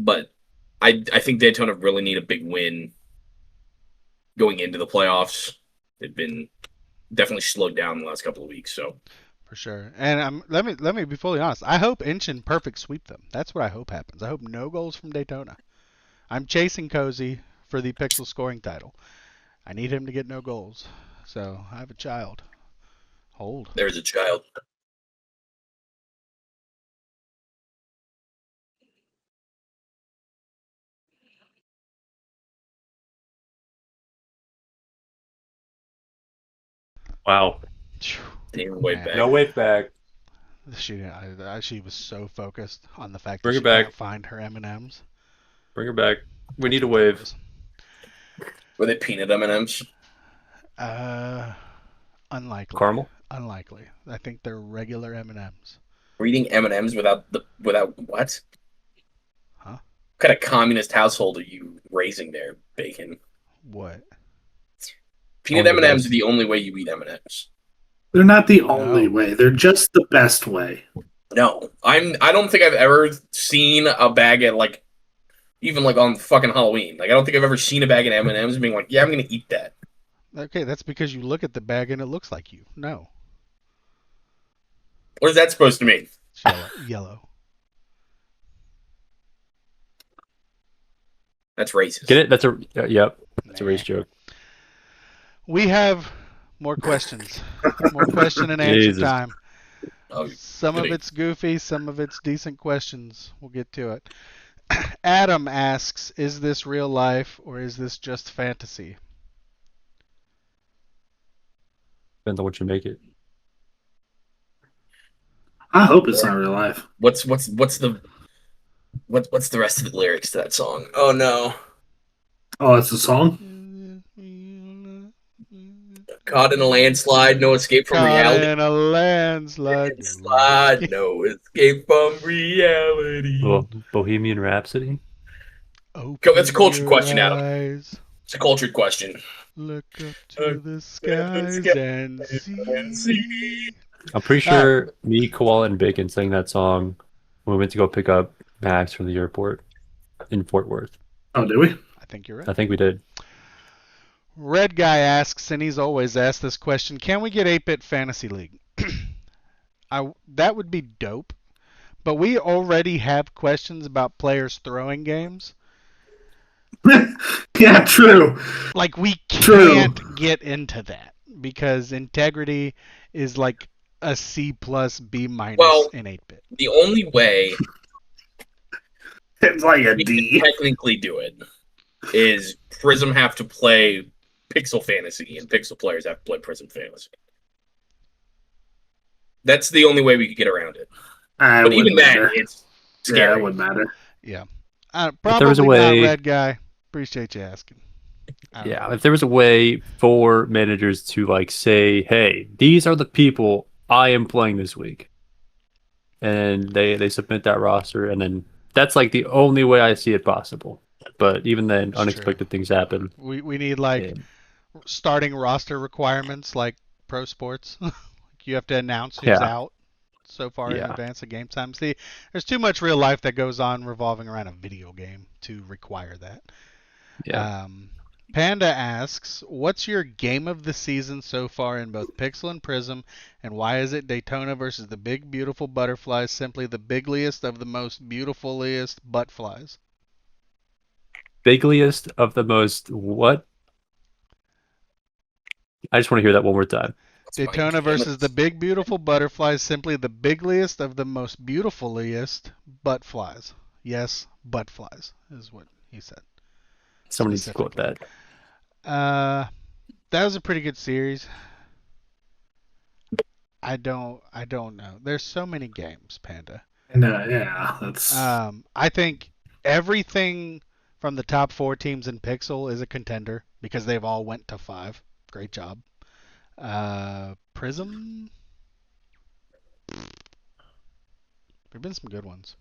But I think Daytona really need a big win going into the playoffs. They've been definitely slowed down in the last couple of weeks. So For sure. And let me be fully honest. I hope Inchin perfect sweep them. That's what I hope happens. I hope no goals from Daytona. I'm chasing Cozy for the Pixel scoring title. I need him to get no goals. So I have a child. Hold. there's a child. Wow. Damn way back. No wave back. She was so focused on the fact Bring that it she back. can't find her M&Ms. Bring her back. We need a wave. Were they peanut M&Ms? Unlikely. Caramel? Unlikely. I think they're regular M&Ms. We're eating M&Ms without what? Huh? What kind of communist household are you raising there, Bacon? What? Peanut Only M&Ms way. are the only way you eat M&Ms. They're not the only No. way. They're just the best way. No, I don't think I've ever seen a bag at like, even like on fucking Halloween. Like I don't think I've ever seen a bag of M&Ms and being like, yeah, I'm gonna eat that. Okay, that's because you look at the bag and it looks like you. No. What is that supposed to mean? It's yellow. Yellow. That's racist. Get it? That's a yep. That's a Nah. race joke. We have more questions. More question and answer Jesus. time. Oh, Some of goody. it's goofy, some of it's decent questions. We'll get to it. Adam asks, is this real life or is this just fantasy? Depends on what you make it. I hope it's not real life. What's the rest of the lyrics to that song? Oh no. Oh, it's a song? Caught in a landslide, no escape from Caught reality. in a landslide. Landslide, no escape from reality. Bohemian Rhapsody. Open That's a cultured your question, Adam. eyes, It's a cultured question. look up to the skies and see. I'm pretty sure me, Koala, and Bacon sang that song when we went to go pick up Max from the airport in Fort Worth. Oh, did we? I think you're right. I think we did. Red Guy asks, and he's always asked this question, can we get 8-Bit Fantasy League? That would be dope, but we already have questions about players throwing games. Yeah, true. Like, we True. can't get into that because integrity is like a C plus B minus Well, in 8-Bit. The only way It's like a we can D. technically do it is Prism have to play Pixel Fantasy and Pixel players have to play Prism Fantasy. That's the only way we could get around it. But even then, it's Yeah, scary. it wouldn't matter. Yeah. there Probably was a way- not Red Guy. Appreciate you asking. I don't Yeah, know. if there was a way for managers to like say, "Hey, these are the people I am playing this week," and they submit that roster, and then that's like the only way I see it possible. But even then, It's unexpected things happen. We need like Yeah. starting roster requirements like pro sports. You have to announce who's Yeah. out so far in Yeah. advance of game time. See, there's too much real life that goes on revolving around a video game to require that. Yeah. Panda asks, what's your game of the season so far in both Pixel and Prism, and why is it Daytona versus the big beautiful butterflies simply the bigliest of the most beautifuliest butt flies? bigliest of the most what? I just want to hear that one more time. Daytona versus the big beautiful butterflies, simply the bigliest of the most beautifuliest butt flies. Yes, butt flies is what he said. Someone needs to quote that. That was a pretty good series. I don't know. There's so many games, Panda. And yeah, that's I think everything from the top 4 teams in Pixel is a contender because they've all went to 5. Great job. Prism. There've been some good ones.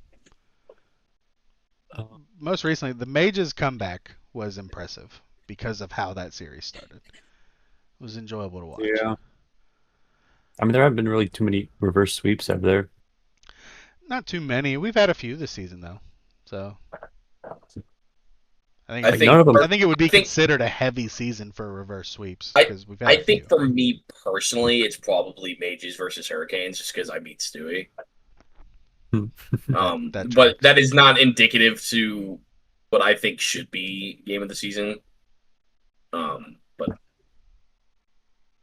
Most recently, the Mage's comeback was impressive because of how that series started. It was enjoyable to watch. Yeah. I mean, there haven't been really too many reverse sweeps, have there? Not too many. We've had a few this season though, so I I think none of them. I think it would be I think- considered a heavy season for reverse sweeps because we've had. I a think few. for me personally, it's probably Mages versus Hurricanes, just because I beat Stewie. That But tracks. that is not indicative to what I think should be game of the season. But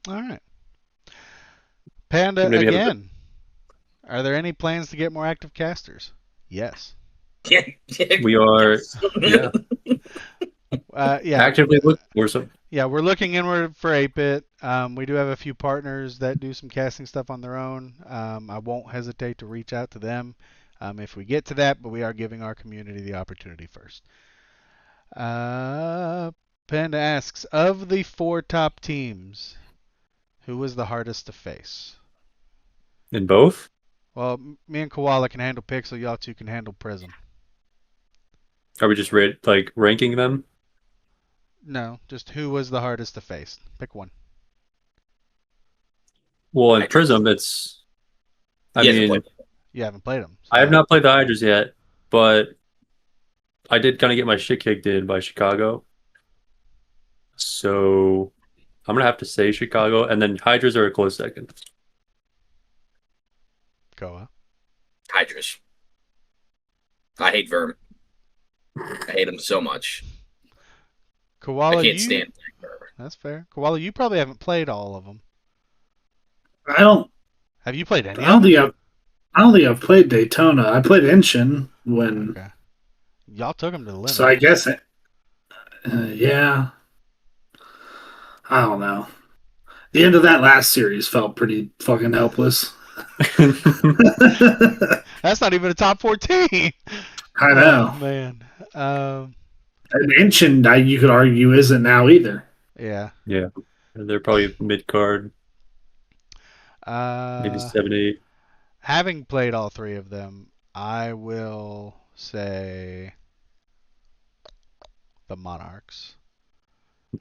All right, Panda Maybe have a again. Are there any plans to get more active casters? Yes. We are yeah, Yeah. actively looking for some. Yeah, we're looking inward for 8-Bit. We do have a few partners that do some casting stuff on their own. I won't hesitate to reach out to them if we get to that, but we are giving our community the opportunity first. Panda asks, of the 4 top teams, who was the hardest to face? In both? Well, me and Koala can handle Pixel. Y'all two can handle Prism. Are we just ranking them? No, just who was the hardest to face? Pick one. Well, in Hydras. Prism, it's. I He hasn't mean, played. You haven't played them. I have not played the Hydras yet, but I did kind of get my shit kicked in by Chicago. So I'm gonna have to say Chicago, and then Hydras are a close second. Koa. Hydras. I hate Verm. I hate him so much. Koala, I can't you... stand Verm. That's fair. Koala, you probably haven't played all of them. I don't Have you played any I don't of them? think I've played Daytona. I played Inshin when Okay. Y'all took them to the limit. so I guess yeah. I don't know. The end of that last series felt pretty fucking helpless. That's not even a top 14. I know. Oh, man. And Inshin, you could argue, isn't now either. Yeah. Yeah, they're probably mid card, maybe 7-8. Having played all 3 of them, I will say the Monarchs.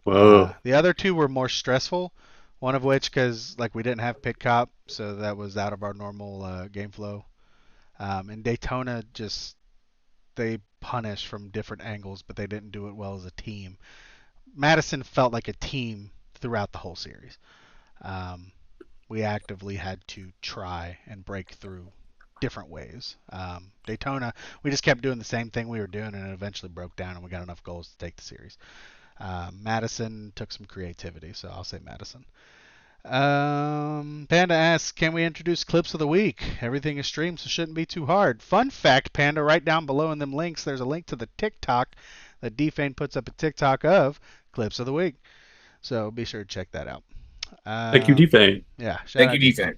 Whoa. The other 2 were more stressful. One of which, because we didn't have Pit Cop, so that was out of our normal game flow. And Daytona they punish from different angles, but they didn't do it well as a team. Madison felt like a team throughout the whole series. We actively had to try and break through different ways. Daytona, we just kept doing the same thing we were doing, and it eventually broke down, and we got enough goals to take the series. Madison took some creativity, so I'll say Madison. Panda asks, can we introduce clips of the week? Everything is streamed, so it shouldn't be too hard. Fun fact, Panda, right down below in them links, there's a link to the TikTok that Defane puts up a TikTok of clips of the week. So be sure to check that out. Thank you, Defane. Yeah. Thank you, Defang.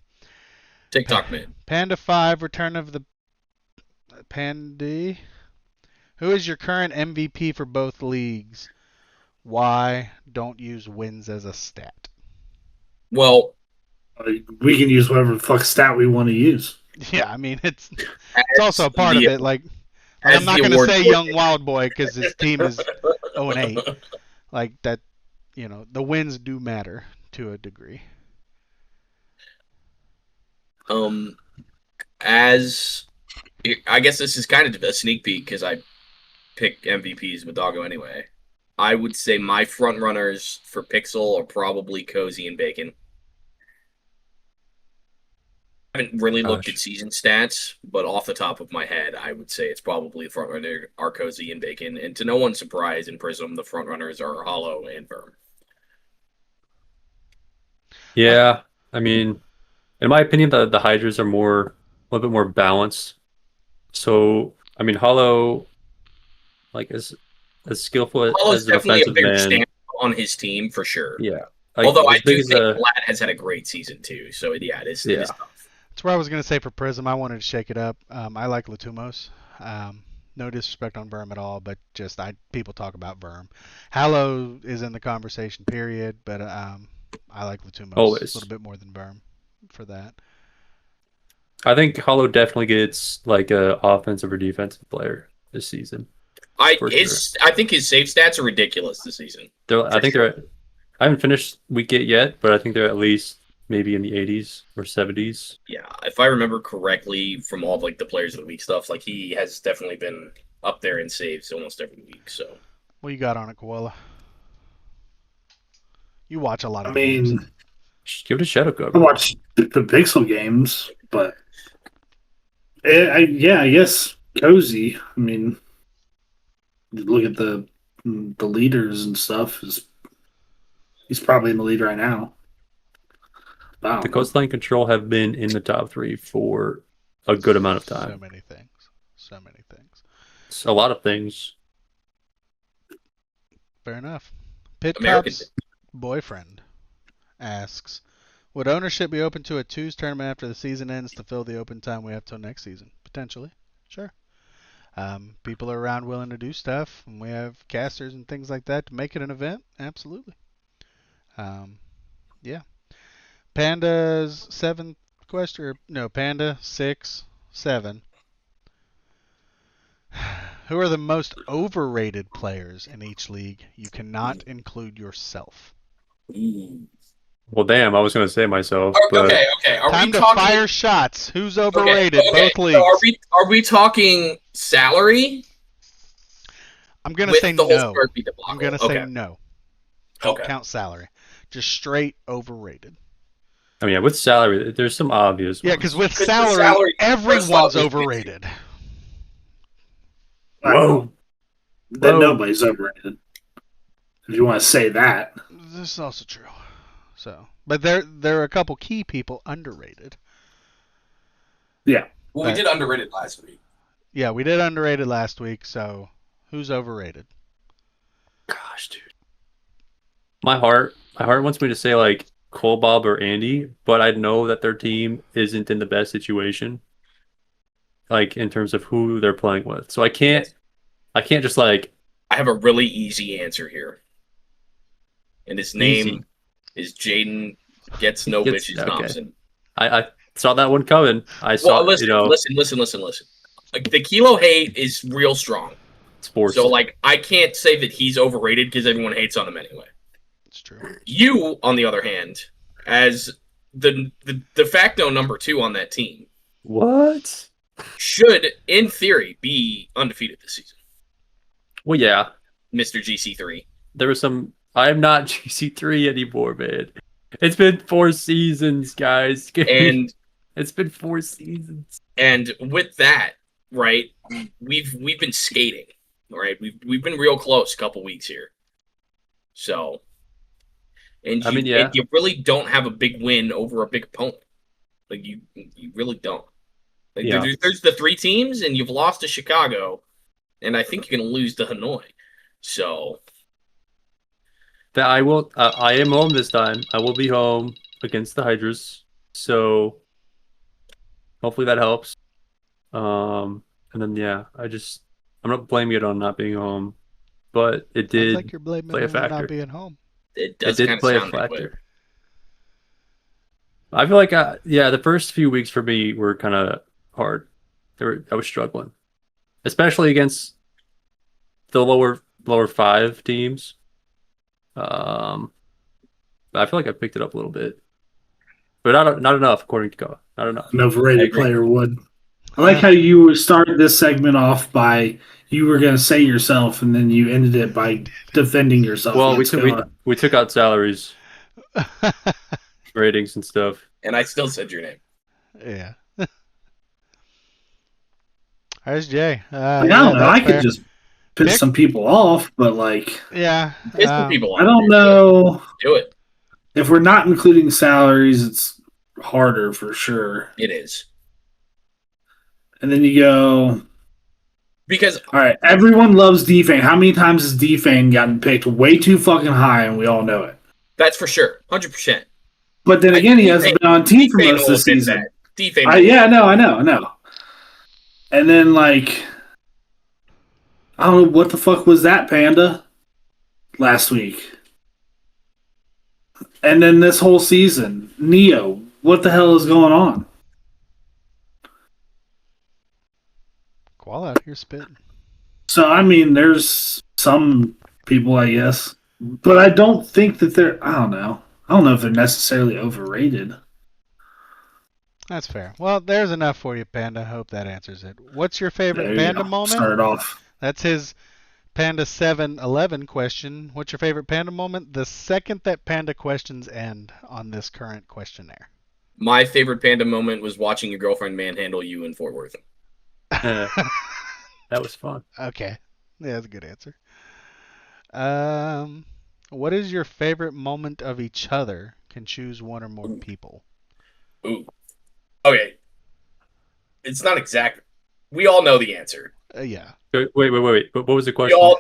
TikTok man. Panda 5, Return of the Pandy. Who is your current MVP for both leagues? Why? Don't use wins as a stat. Well, We can use whatever the fuck stat we want to use. Yeah, I mean, it's as also a part of the- it. as I'm not the going to award say boy- Young Wild Boy because his team is 0-8. That, the wins do matter to a degree. As I guess this is kind of a sneak peek because I pick MVPs with Doggo anyway. I would say my front runners for Pixel are probably Cozy and Bacon. haven't really looked Gosh. at season stats, but off the top of my head, I would say it's probably frontrunner Arcozy and Bacon. And to no one's surprise, in Prism, the frontrunners are Hollow and Verm. Yeah, I mean, in my opinion, the Hydras are a little bit more balanced. So, I mean, Hollow, like, as skillful Hollow's as an definitely a offensive bigger man. stand on his team for sure. Yeah. Like, Although I as big do as think a- Vlad has had a great season too. So yeah, it is tough. That's what I was going to say for Prism. I wanted to shake it up. I like Latumos. No disrespect on Verm at all, but just people talk about Verm. Hallow is in the conversation, period, but I like Latumos Always. a little bit more than Verm for that. I think Hollow definitely gets like a offensive or defensive player this season. I For think his save stats are ridiculous this season. I haven't finished week 8 yet, but I think they're at least maybe in the 80s or 70s. Yeah, if I remember correctly from all like the players of the week stuff, like he has definitely been up there in saves almost every week. So What you got on it, Koala? You watch a lot I of games. mean, Just give it a shadow I cover. watch the Pixel games, but I guess Cozy. I mean, look at the leaders and stuff. He's probably in the lead right now. Wow. The Coastline Control have been in the top 3 for a good amount of So time. many things. So many things. It's a lot of things. Fair enough. Pit American- Cop's boyfriend asks, would ownership be open to a twos tournament after the season ends to fill the open time we have till next season? Potentially. Sure. People are around willing to do stuff, and we have casters and things like that to make it an event. Absolutely. Yeah. Panda's 7th question, or no, Panda 6, 7. Who are the most overrated players in each league? You cannot include yourself. Well, damn, I was going to say myself, but Okay. Are Time we to talking? fire shots. Who's overrated? Okay, Both leagues. so are we talking salary? I'm gonna with say the whole no. square feet debacle? I'm gonna say no. Don't Okay. count salary. Just straight overrated. I mean, yeah, with salary, there's some obvious Yeah, ones. because with 'Cause with salary, salary, everyone's first off, overrated. Whoa. Then Whoa. nobody's overrated. If you want to say that. This is also true. So, but there are a couple key people underrated. Yeah. Well, we did underrated last week. Yeah, we did underrated last week. So, who's overrated? Gosh, dude. My heart wants me to say like Cole Bob or Andy, but I know that their team isn't in the best situation, like in terms of who they're playing with. So I can't just like I have a really easy answer here, and his name Easy. is Jaden Gets No Gets- Bitches okay. Thompson. I saw that one coming. I saw Well, listen. Like, the Kilo hate is real strong. sports. So, like, I can't say that he's overrated because everyone hates on him anyway. It's true. You, on the other hand, as the de facto number 2 on that team, What? should, in theory, be undefeated this season. Well, yeah. Mr. GC3. There was some. I'm not GC3 anymore, man. It's been 4 seasons, guys. And It's been 4 seasons. and with that, right, we've been skating, right? We've been real close a couple weeks here. So, and you, I mean, yeah. and you really don't have a big win over a big opponent. Like you really don't. Like Yeah. there's the 3 teams, and you've lost to Chicago, and I think you're gonna lose to Hanoi. So That I will. I am home this time. I will be home against the Hydras. So hopefully that helps. And then yeah, I'm not blaming it on not being home, but it Sounds did. like you're blaming play a him for factor. not being home. it It does did kind of play a sound that way. factor. I feel like the first few weeks for me were kind of hard. I was struggling, especially against the lower 5 teams. I feel like I picked it up a little bit, but not enough according to Koa. Not enough. An I overrated agree. player would. I like how you started this segment off by you were going to say yourself, and then you ended it by defending yourself. Well, against Koa. we took out salaries, ratings, and stuff. And I still said your name. Yeah. There's Jay. I don't know. that's I could fair. just piss Pick- some people off, but like, Yeah. Piss some people off. I don't know. Do it. If we're not including salaries, it's harder for sure. It is. And then you go, Because all right, everyone loves Defang. How many times has Defang gotten picked way too fucking high and we all know it? that's for sure. 100%. But then again, he hasn't been on team for most of the season. Yeah, I know. And then, like, I don't know, what the fuck was that, Panda? Last week. And then this whole season, Neo, what the hell is going on? Call out, you're spitting. So, I mean, there's some people, I guess. But I don't think that they're, I don't know. I don't know if they're necessarily overrated. That's fair. Well, there's enough for you, Panda. Hope that answers it. What's your There favorite you Panda go. moment? Start off. That's his Panda 711 question. What's your favorite Panda moment? The second that Panda questions end on this current questionnaire. My favorite Panda moment was watching your girlfriend manhandle you in Fort Worth. That was fun. Okay. Yeah, that's a good answer. What is your favorite moment of each other? Can choose one or more people. Ooh. Okay. It's not exact. We all know the answer. Yeah. Wait. What was the We question? all.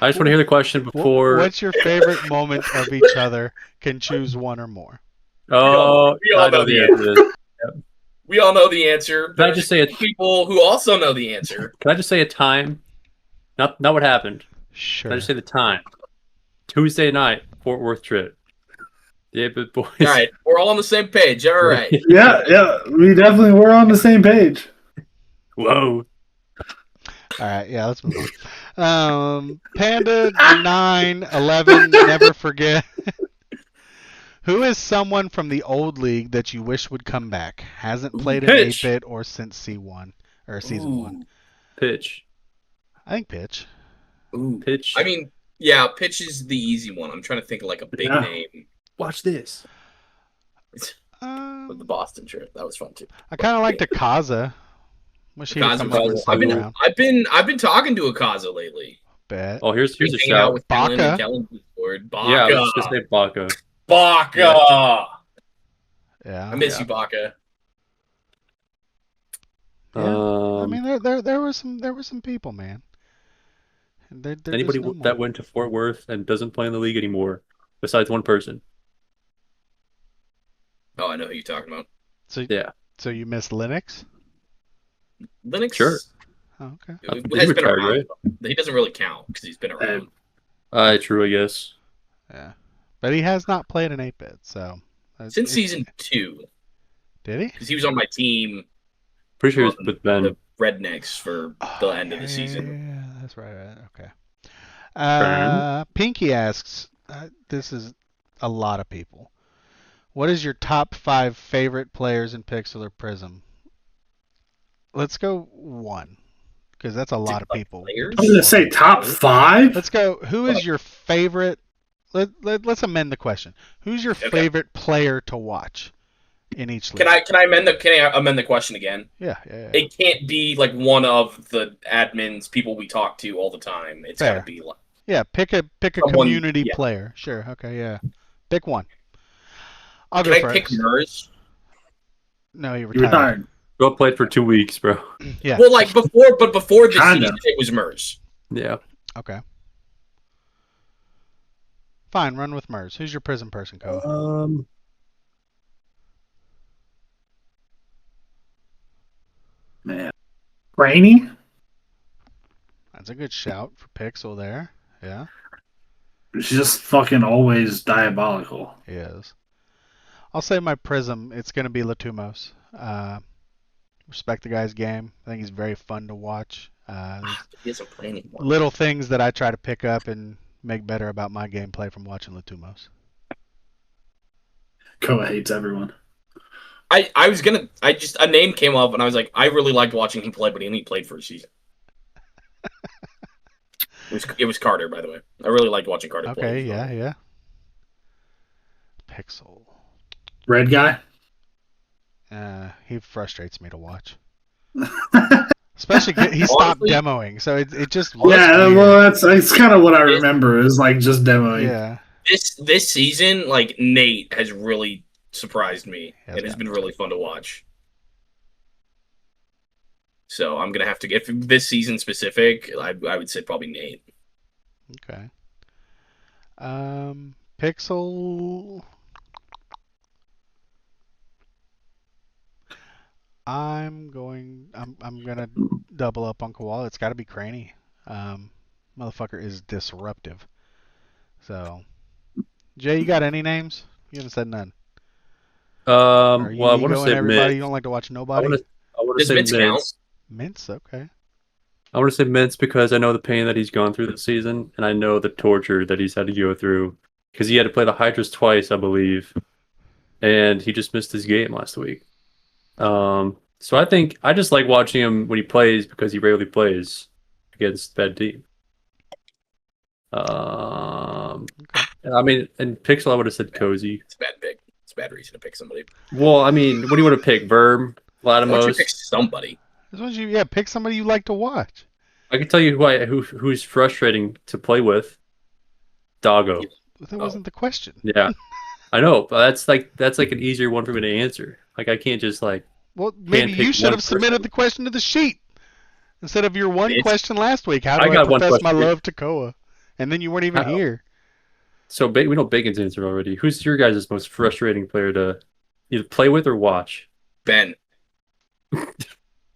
I just want to hear the question before. What's your favorite moment of each other? Can choose one or more. Oh, we all I know know the the answer. to this. We all know the answer. Can I just say it? People who also know the answer. Can I just say a time? Not what happened. Sure. Can I just say the time? Tuesday night, Fort Worth trip. The 8-Bit Boys. All right, we're all on the same page. All right. Yeah, we definitely were on the same page. Whoa. All right, yeah, let's move on. Panda 911, never forget. Who is someone from the old league that you wish would come back? Hasn't played in Pitch. 8-bit or since C1 or season 1. Pitch. I think Pitch. Ooh. Pitch. I mean, yeah, Pitch is the easy one. I'm trying to think of like a big Yeah. name. watch this. With the Boston trip, that was fun too. I kind of like Akaza. Wish he'd come over and I've stick around. been talking to Akaza lately. Bet. Oh, here's a Hanging out shout. with Kellen Baka. and Kellen's Discord. Baka. Yeah, I was just gonna say Baka. Baka. Yeah. I miss you, Baka. Yeah. I mean, there were some people, man. They're Anybody just no that more. went to Fort Worth and doesn't play in the league anymore, besides one person. Oh, I know who you're talking about. So Yeah. So you miss Linux? Linux. Sure. Oh, okay. He He has been retired, around. right? He doesn't really count because he's been around. True, I guess. Yeah. But he has not played an 8-bit, so. Since season 2, Did he? because he was on my team, Pretty sure it's with Ben. the Rednecks, for the end of the season. Yeah, that's right. Okay. Pinky asks, this is a lot of people. What is your top 5 favorite players in Pixel or Prism? Let's go 1, because that's a lot of people. Players? I was going to say top 5? Let's go. Who is your favorite? Let's amend the question. Who's your Okay. favorite player to watch in each league? Can I amend the question again? Yeah. It can't be like one of the admins, people we talk to all the time. It's Fair. got to be like Yeah, pick a Someone- community yeah. player. Sure. Okay. Yeah. Pick one. I'll Can go I first. pick Mers? No, he You retired. retired. Bill played for 2 weeks, bro. Yeah. Well, like before the Kinda. season, it was Mers. Yeah. Okay. Fine. Run with Mers. Who's your prison person, Koa? Man. Rainy? That's a good shout for Pixel there. Yeah, She's just fucking always diabolical. he is. I'll say my prism. It's going to be Latumos. Respect the guy's game. I think he's very fun to watch. He doesn't play anymore. Little things that I try to pick up and make better about my gameplay from watching Latumos. Koa hates everyone. A name came up and I was like, I really liked watching him play, but he only played for a season. It was Carter, by the way. I really liked watching Carter play. Okay, yeah. Pixel. Red guy? He frustrates me to watch. Especially he stopped Honestly- demoing, so it just looks Yeah, weird. well, that's kind of what I remember is like just demoing. Yeah. This season, like Nate has really surprised me. Yes, It has man. been really fun to watch. So I'm gonna have to get this season specific. I would say probably Nate. Okay. Pixel. I'm gonna double up on Koala. It's got to be Cranny. Motherfucker is disruptive. So, Jay, you got any names? You haven't said none. Are you Well, I want to egoing say everybody? Mintz. You don't like to watch I nobody? want to Does say Mintz count? Mintz. Mints, okay. I want to say Mintz because I know the pain that he's gone through this season, and I know the torture that he's had to go through because he had to play the Hydras twice, I believe, and he just missed his game last week. So I think I just like watching him when he plays because he rarely plays against bad team. I mean, in Pixel, I would have said Cozy. It's a bad pick. It's a bad reason to pick somebody. Well, I mean, what do you want to pick? Verb, Why don't you Latimos? pick somebody? This one's pick somebody you like to watch. I can tell you who's frustrating to play with. Doggo. That wasn't the question. Yeah, I know, but that's like an easier one for me to answer. Like I can't just like. Well, maybe pick you should one have submitted person. the question to the sheet instead of your one It's- question last week. How I do I got one profess my question. love to Koa? And then you weren't even How? here. So we know Bacon's answer already. Who's your guys' most frustrating player to either play with or watch? Ben.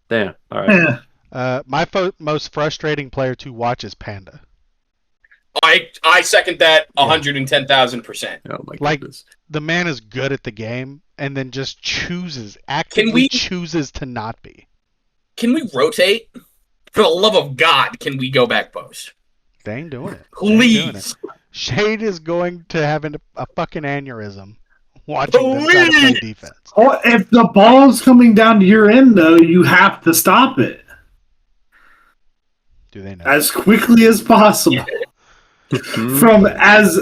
Damn. All right. Yeah. My most frustrating player to watch is Panda. I second that 110,000%. Oh my Like- goodness. The man is good at the game and then just actively chooses to not be. Can we rotate? For the love of God, can we go back post? They ain't doing it. They ain't doing it. Please. Shade is going to have a fucking aneurysm watching them try to play Please. defense. Oh, if the ball's coming down to your end, though, you have to stop it Do they know? as quickly as possible Hmm. from as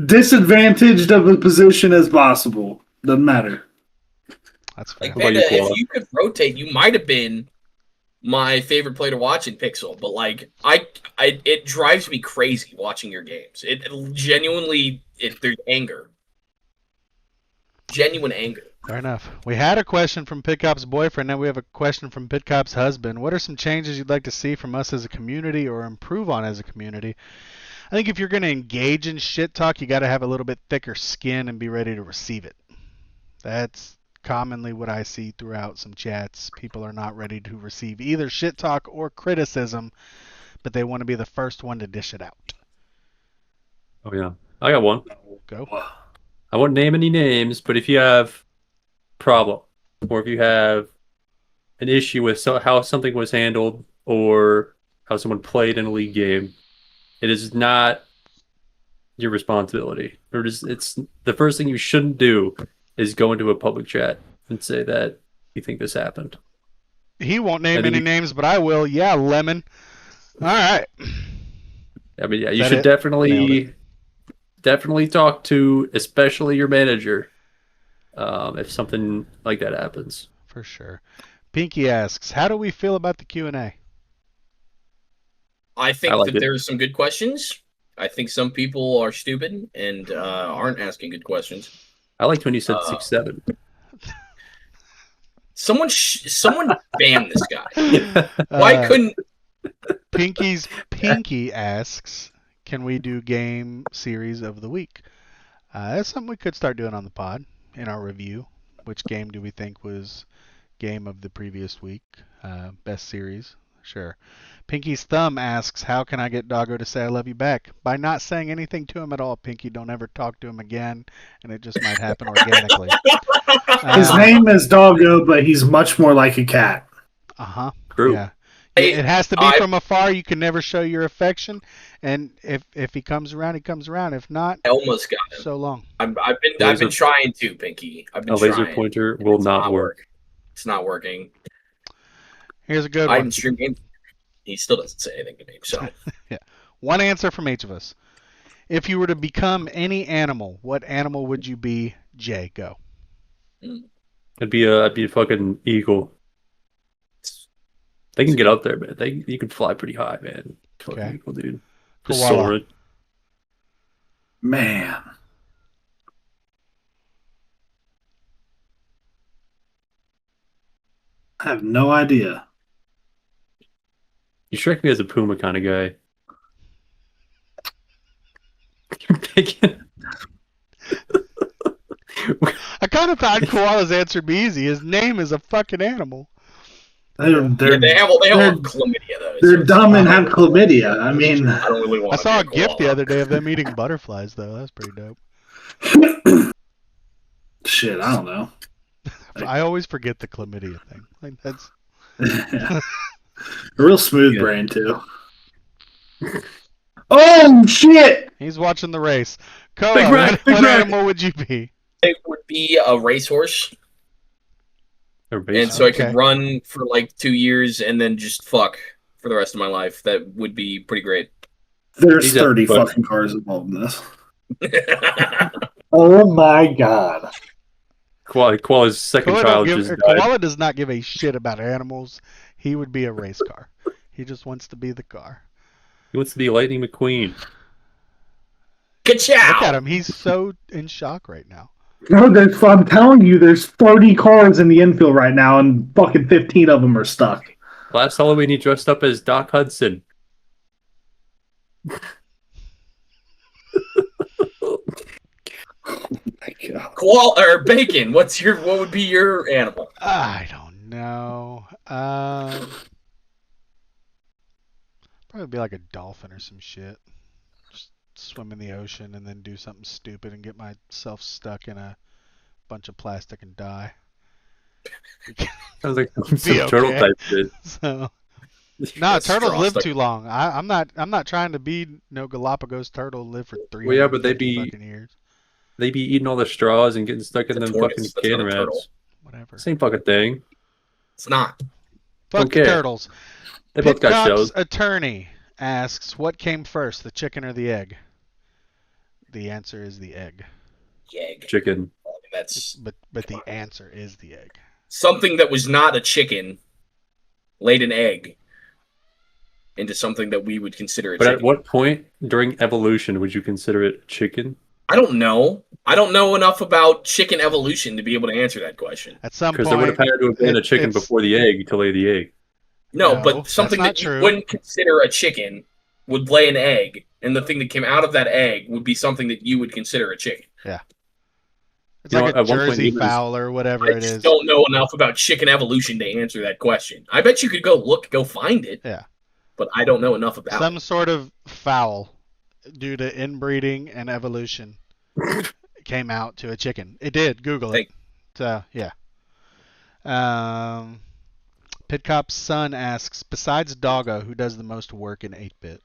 disadvantaged of a position as possible. Doesn't matter. That's fair. Like How about Panda, you, Koala? if you could rotate, you might have been my favorite player to watch in Pixel. But like, it drives me crazy watching your games. It genuinely, there's anger, genuine anger. Fair enough. We had a question from Pitcop's boyfriend. Now we have a question from Pitcop's husband. What are some changes you'd like to see from us as a community or improve on as a community? I think if you're going to engage in shit talk, you got to have a little bit thicker skin and be ready to receive it. That's commonly what I see throughout some chats. People are not ready to receive either shit talk or criticism, but they want to be the first one to dish it out. Oh yeah, I got one. Go. I won't name any names, but if you have problem or if you have an issue with how something was handled or how someone played in a league game, it is not your responsibility. It's the first thing you shouldn't do is go into a public chat and say that you think this happened. He won't name I think any you- names, but I will. Yeah, Lemon. All right. I mean, yeah, Is you that should it? Nailed definitely talk to, especially your manager, if something like that happens. For sure. Pinky asks, how do we feel about the Q&A? I think I like that it. there's some good questions. I think some people are stupid and aren't asking good questions. I liked when you said 6'7". Someone ban this guy. Why couldn't? Pinky asks, can we do game series of the week? That's something we could start doing on the pod in our review. Which game do we think was game of the previous week? Best series? Sure. Pinky's Thumb asks, how can I get Doggo to say I love you back? By not saying anything to him at all, Pinky. Don't ever talk to him again, and it just might happen organically. His name is Doggo, but he's much more like a cat. Uh-huh. True. Yeah. Hey, It has to be I- from afar. You can never show your affection, and if he comes around, he comes around. If not, Elma's got him. so long. I've been Laser- trying to, Pinky. I've been A laser trying. pointer will It's not work. It's not working. Here's a good I one. even stream games. He still doesn't say anything to me. So One answer from each of us. If you were to become any animal, what animal would you be? Jay, go. I'd be a fucking eagle. They can get up there, man. You can fly pretty high, man. Fucking Okay. eagle, dude. Just Koala. soaring. Man. I have no idea. You strike me as a puma kind of guy. You're bacon. I kind of thought Koala's answer would be easy. His name is a fucking animal. They're They have they're- chlamydia though. they're so dumb and have chlamydia. I mean, I don't really want. I saw a GIF the other day of them eating butterflies, though. That's pretty dope. shit, I don't know. I always forget the chlamydia thing. Like that's A real smooth brain too. Oh shit! he's watching the race. Koa, Big Rack, what, Big what Rack. animal would you be? It would be a racehorse, Everybody's- and so I Okay. could run for like 2 years and then just fuck for the rest of my life. That would be pretty great. There's He's a 30 fuck. fucking cars involved in this. That's Oh my god! Koala's second child just died. Koala does not give a shit about animals. He would be a race car. He just wants to be the car. He wants to be Lightning McQueen. Ka-chow! Look at him. He's so in shock right now. No, I'm telling you, there's 30 cars in the infield right now, and fucking 15 of them are stuck. Last Halloween, he dressed up as Doc Hudson. Oh my god! Koala or bacon. What would be your animal? I don't know. Probably be like a dolphin or some shit. Just swim in the ocean and then do something stupid and get myself stuck in a bunch of plastic and die. Sounds like Be some turtle okay. type shit. So That's turtles straw live stuck. too long. I'm not trying to be no Galapagos turtle live for 300 Well, yeah, but they'd be- fucking years. They be eating all the straws and getting stuck in It's a them tortoise, fucking that's not a can turtle. rats. Whatever. Same fucking thing. It's not. Fuck the care. turtles. They both got Pitcock's shells. attorney asks, what came first, the chicken or the egg? The answer is the egg. Egg. Chicken. That's But the answer is the egg. something that was not a chicken laid an egg into something that we would consider a But chicken. at what point during evolution would you consider it chicken? I don't know. I don't know enough about chicken evolution to be able to answer that question. At some Because there would point, have had to have been a chicken it's- before the egg to lay the egg. No, No, but something that's that not you true. wouldn't consider a chicken would lay an egg, and the thing that came out of that egg would be something that you would consider a chicken. it's You know, like a at one point Jersey humans- fowl or whatever I it just is. don't know enough about chicken evolution to answer that question. I bet you could go find it. Yeah. But I don't know enough about Some it. sort of fowl, due to inbreeding and evolution, came out to a chicken. It did. Google it. Thank- So yeah. Pitcop's son asks, besides Doggo, who does the most work in 8-bit?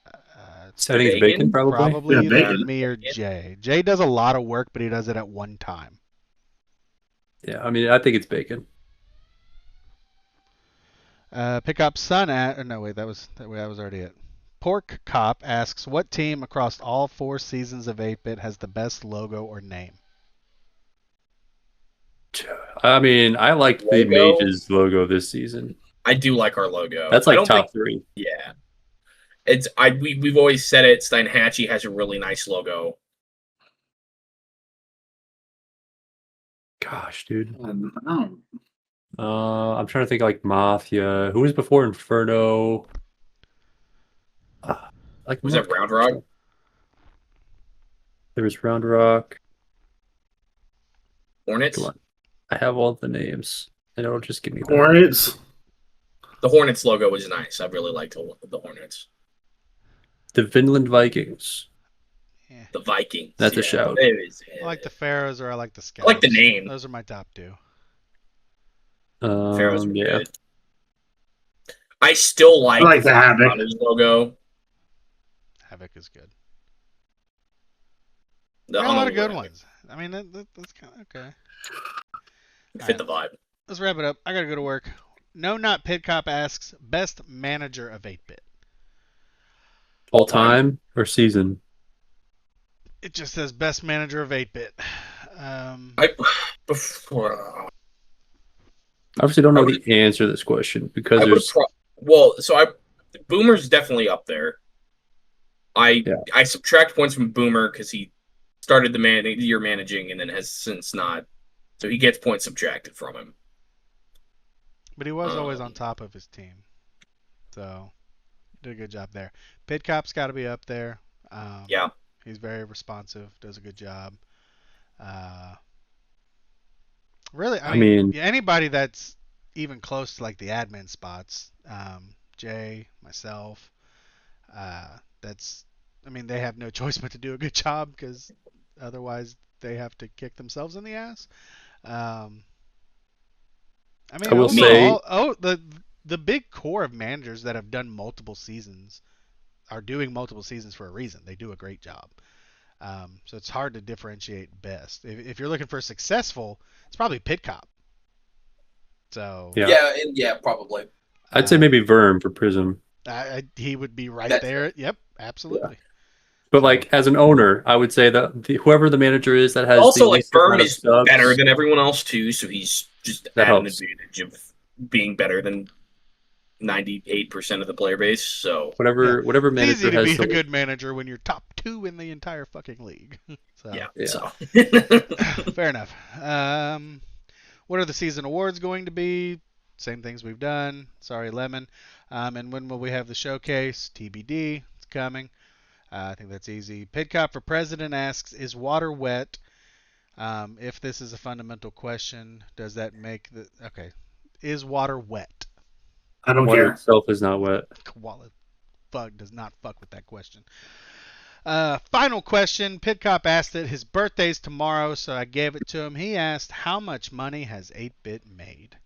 I think it's Bacon? bacon, probably. Probably Yeah, either bacon. me or Jay. Jay does a lot of work, but he does it at one time. Yeah, I mean, I think it's bacon. Pickup's son no wait, that was already it. Pork Cop asks, what team across all 4 seasons of 8-bit has the best logo or name? I mean, I liked the Logo? Mages logo this season. I do like our logo. That's I like don't top think- 3. Yeah. We've always said it. Steinhatchee has a really nice logo. Gosh, dude. I don't- I'm trying to think like Mafia. Who was before Inferno? Like Was that Round Rock? There was Round Rock. Hornets? Come on. I have all the names, and it'll just give me that. Hornets. The Hornets logo was nice. I really liked the Hornets. The Vinland Vikings. The Vikings. That's a shout. It is, I like the Pharaohs or I like the Scouts. I like the name. Those are my top 2. Pharaohs were Yeah. good. I still like, I like the Havoc. Hunters logo. Havoc is good. The There are a lot of Honolulu good Havoc. ones. I mean, that's kind of okay. Fit the vibe. Let's wrap it up. I gotta go to work. No Not Pitcop asks, best manager of 8-bit. All time or season? It just says best manager of 8-bit. Before I obviously don't know I would- the answer to this question because I would there's Boomer's definitely up there. I subtract points from Boomer because he started the year managing and then has since not, so he gets points subtracted from him. But he was always on top of his team, so did a good job there. Pidcock's got to be up there. Yeah. He's very responsive, does a good job. Really, I mean, anybody that's even close to like the admin spots, Jay, myself, they have no choice but to do a good job because otherwise they have to kick themselves in the ass. I will say, the big core of managers that have done multiple seasons are doing multiple seasons for a reason. They do a great job. So it's hard to differentiate best. If you're looking for successful, it's probably Pidcock. So Yeah, probably. I'd say maybe Verm for Prism. He would be right there. Yep, absolutely. Yeah. But like as an owner, I would say that whoever the manager is that has also the like least Verm amount of is subs, better than everyone else too, so he's just That at an helps. advantage of being better than 98% of the player base. So whatever It's manager easy to has be the a good manager when you're top 2 in the entire fucking league. So, yeah. Yeah. fair enough. What are the season awards going to be? Same things we've done. Sorry, Lemon. And when will we have the showcase? TBD. It's coming. I think that's easy. Pidcock for president asks, is water wet? If this is a fundamental question, does that make the... Okay. Is water wet? I don't water care. itself is not wet. Koala does not fuck with that question. Final question. Pidcock asked it. His birthday's tomorrow, so I gave it to him. He asked, how much money has 8-Bit made?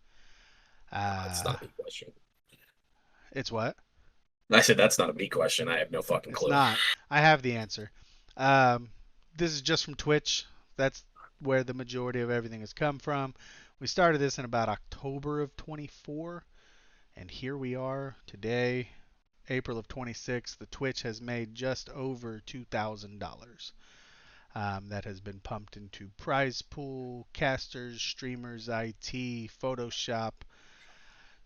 That's not a me question. It's what? I said that's not a me question. I have no fucking It's clue. not. I have the answer. This is just from Twitch. That's where the majority of everything has come from. We started this in about October of 24, and here we are today, April of 26. The Twitch has made just over $2,000. That has been pumped into prize pool, casters, streamers, IT, Photoshop,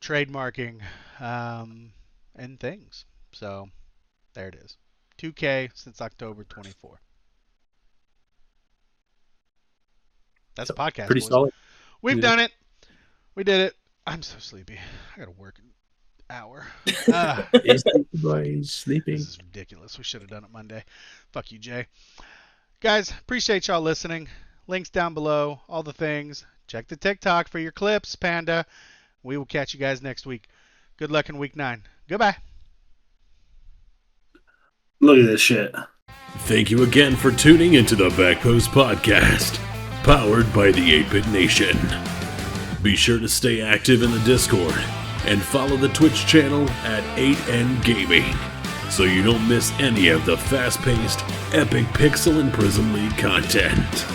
trademarking, and things. So there it is. 2K since October 24. That's a podcast. Pretty boys. solid. We've Yeah. done it. We did it. I'm so sleepy. I gotta work an hour. He's sleeping. This is ridiculous. We should have done it Monday. Fuck you, Jay. Guys, appreciate y'all listening. Links down below. All the things. Check the TikTok for your clips, Panda. We will catch you guys next week. Good luck in week 9. Goodbye. Look at this shit. Thank you again for tuning into the Backpost Podcast, powered by the 8-Bit Nation. Be sure to stay active in the Discord and follow the Twitch channel at 8N Gaming so you don't miss any of the fast-paced, epic Pixel and Prism League content.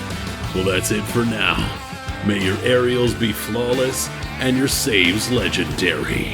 Well, that's it for now. May your aerials be flawless and your saves legendary.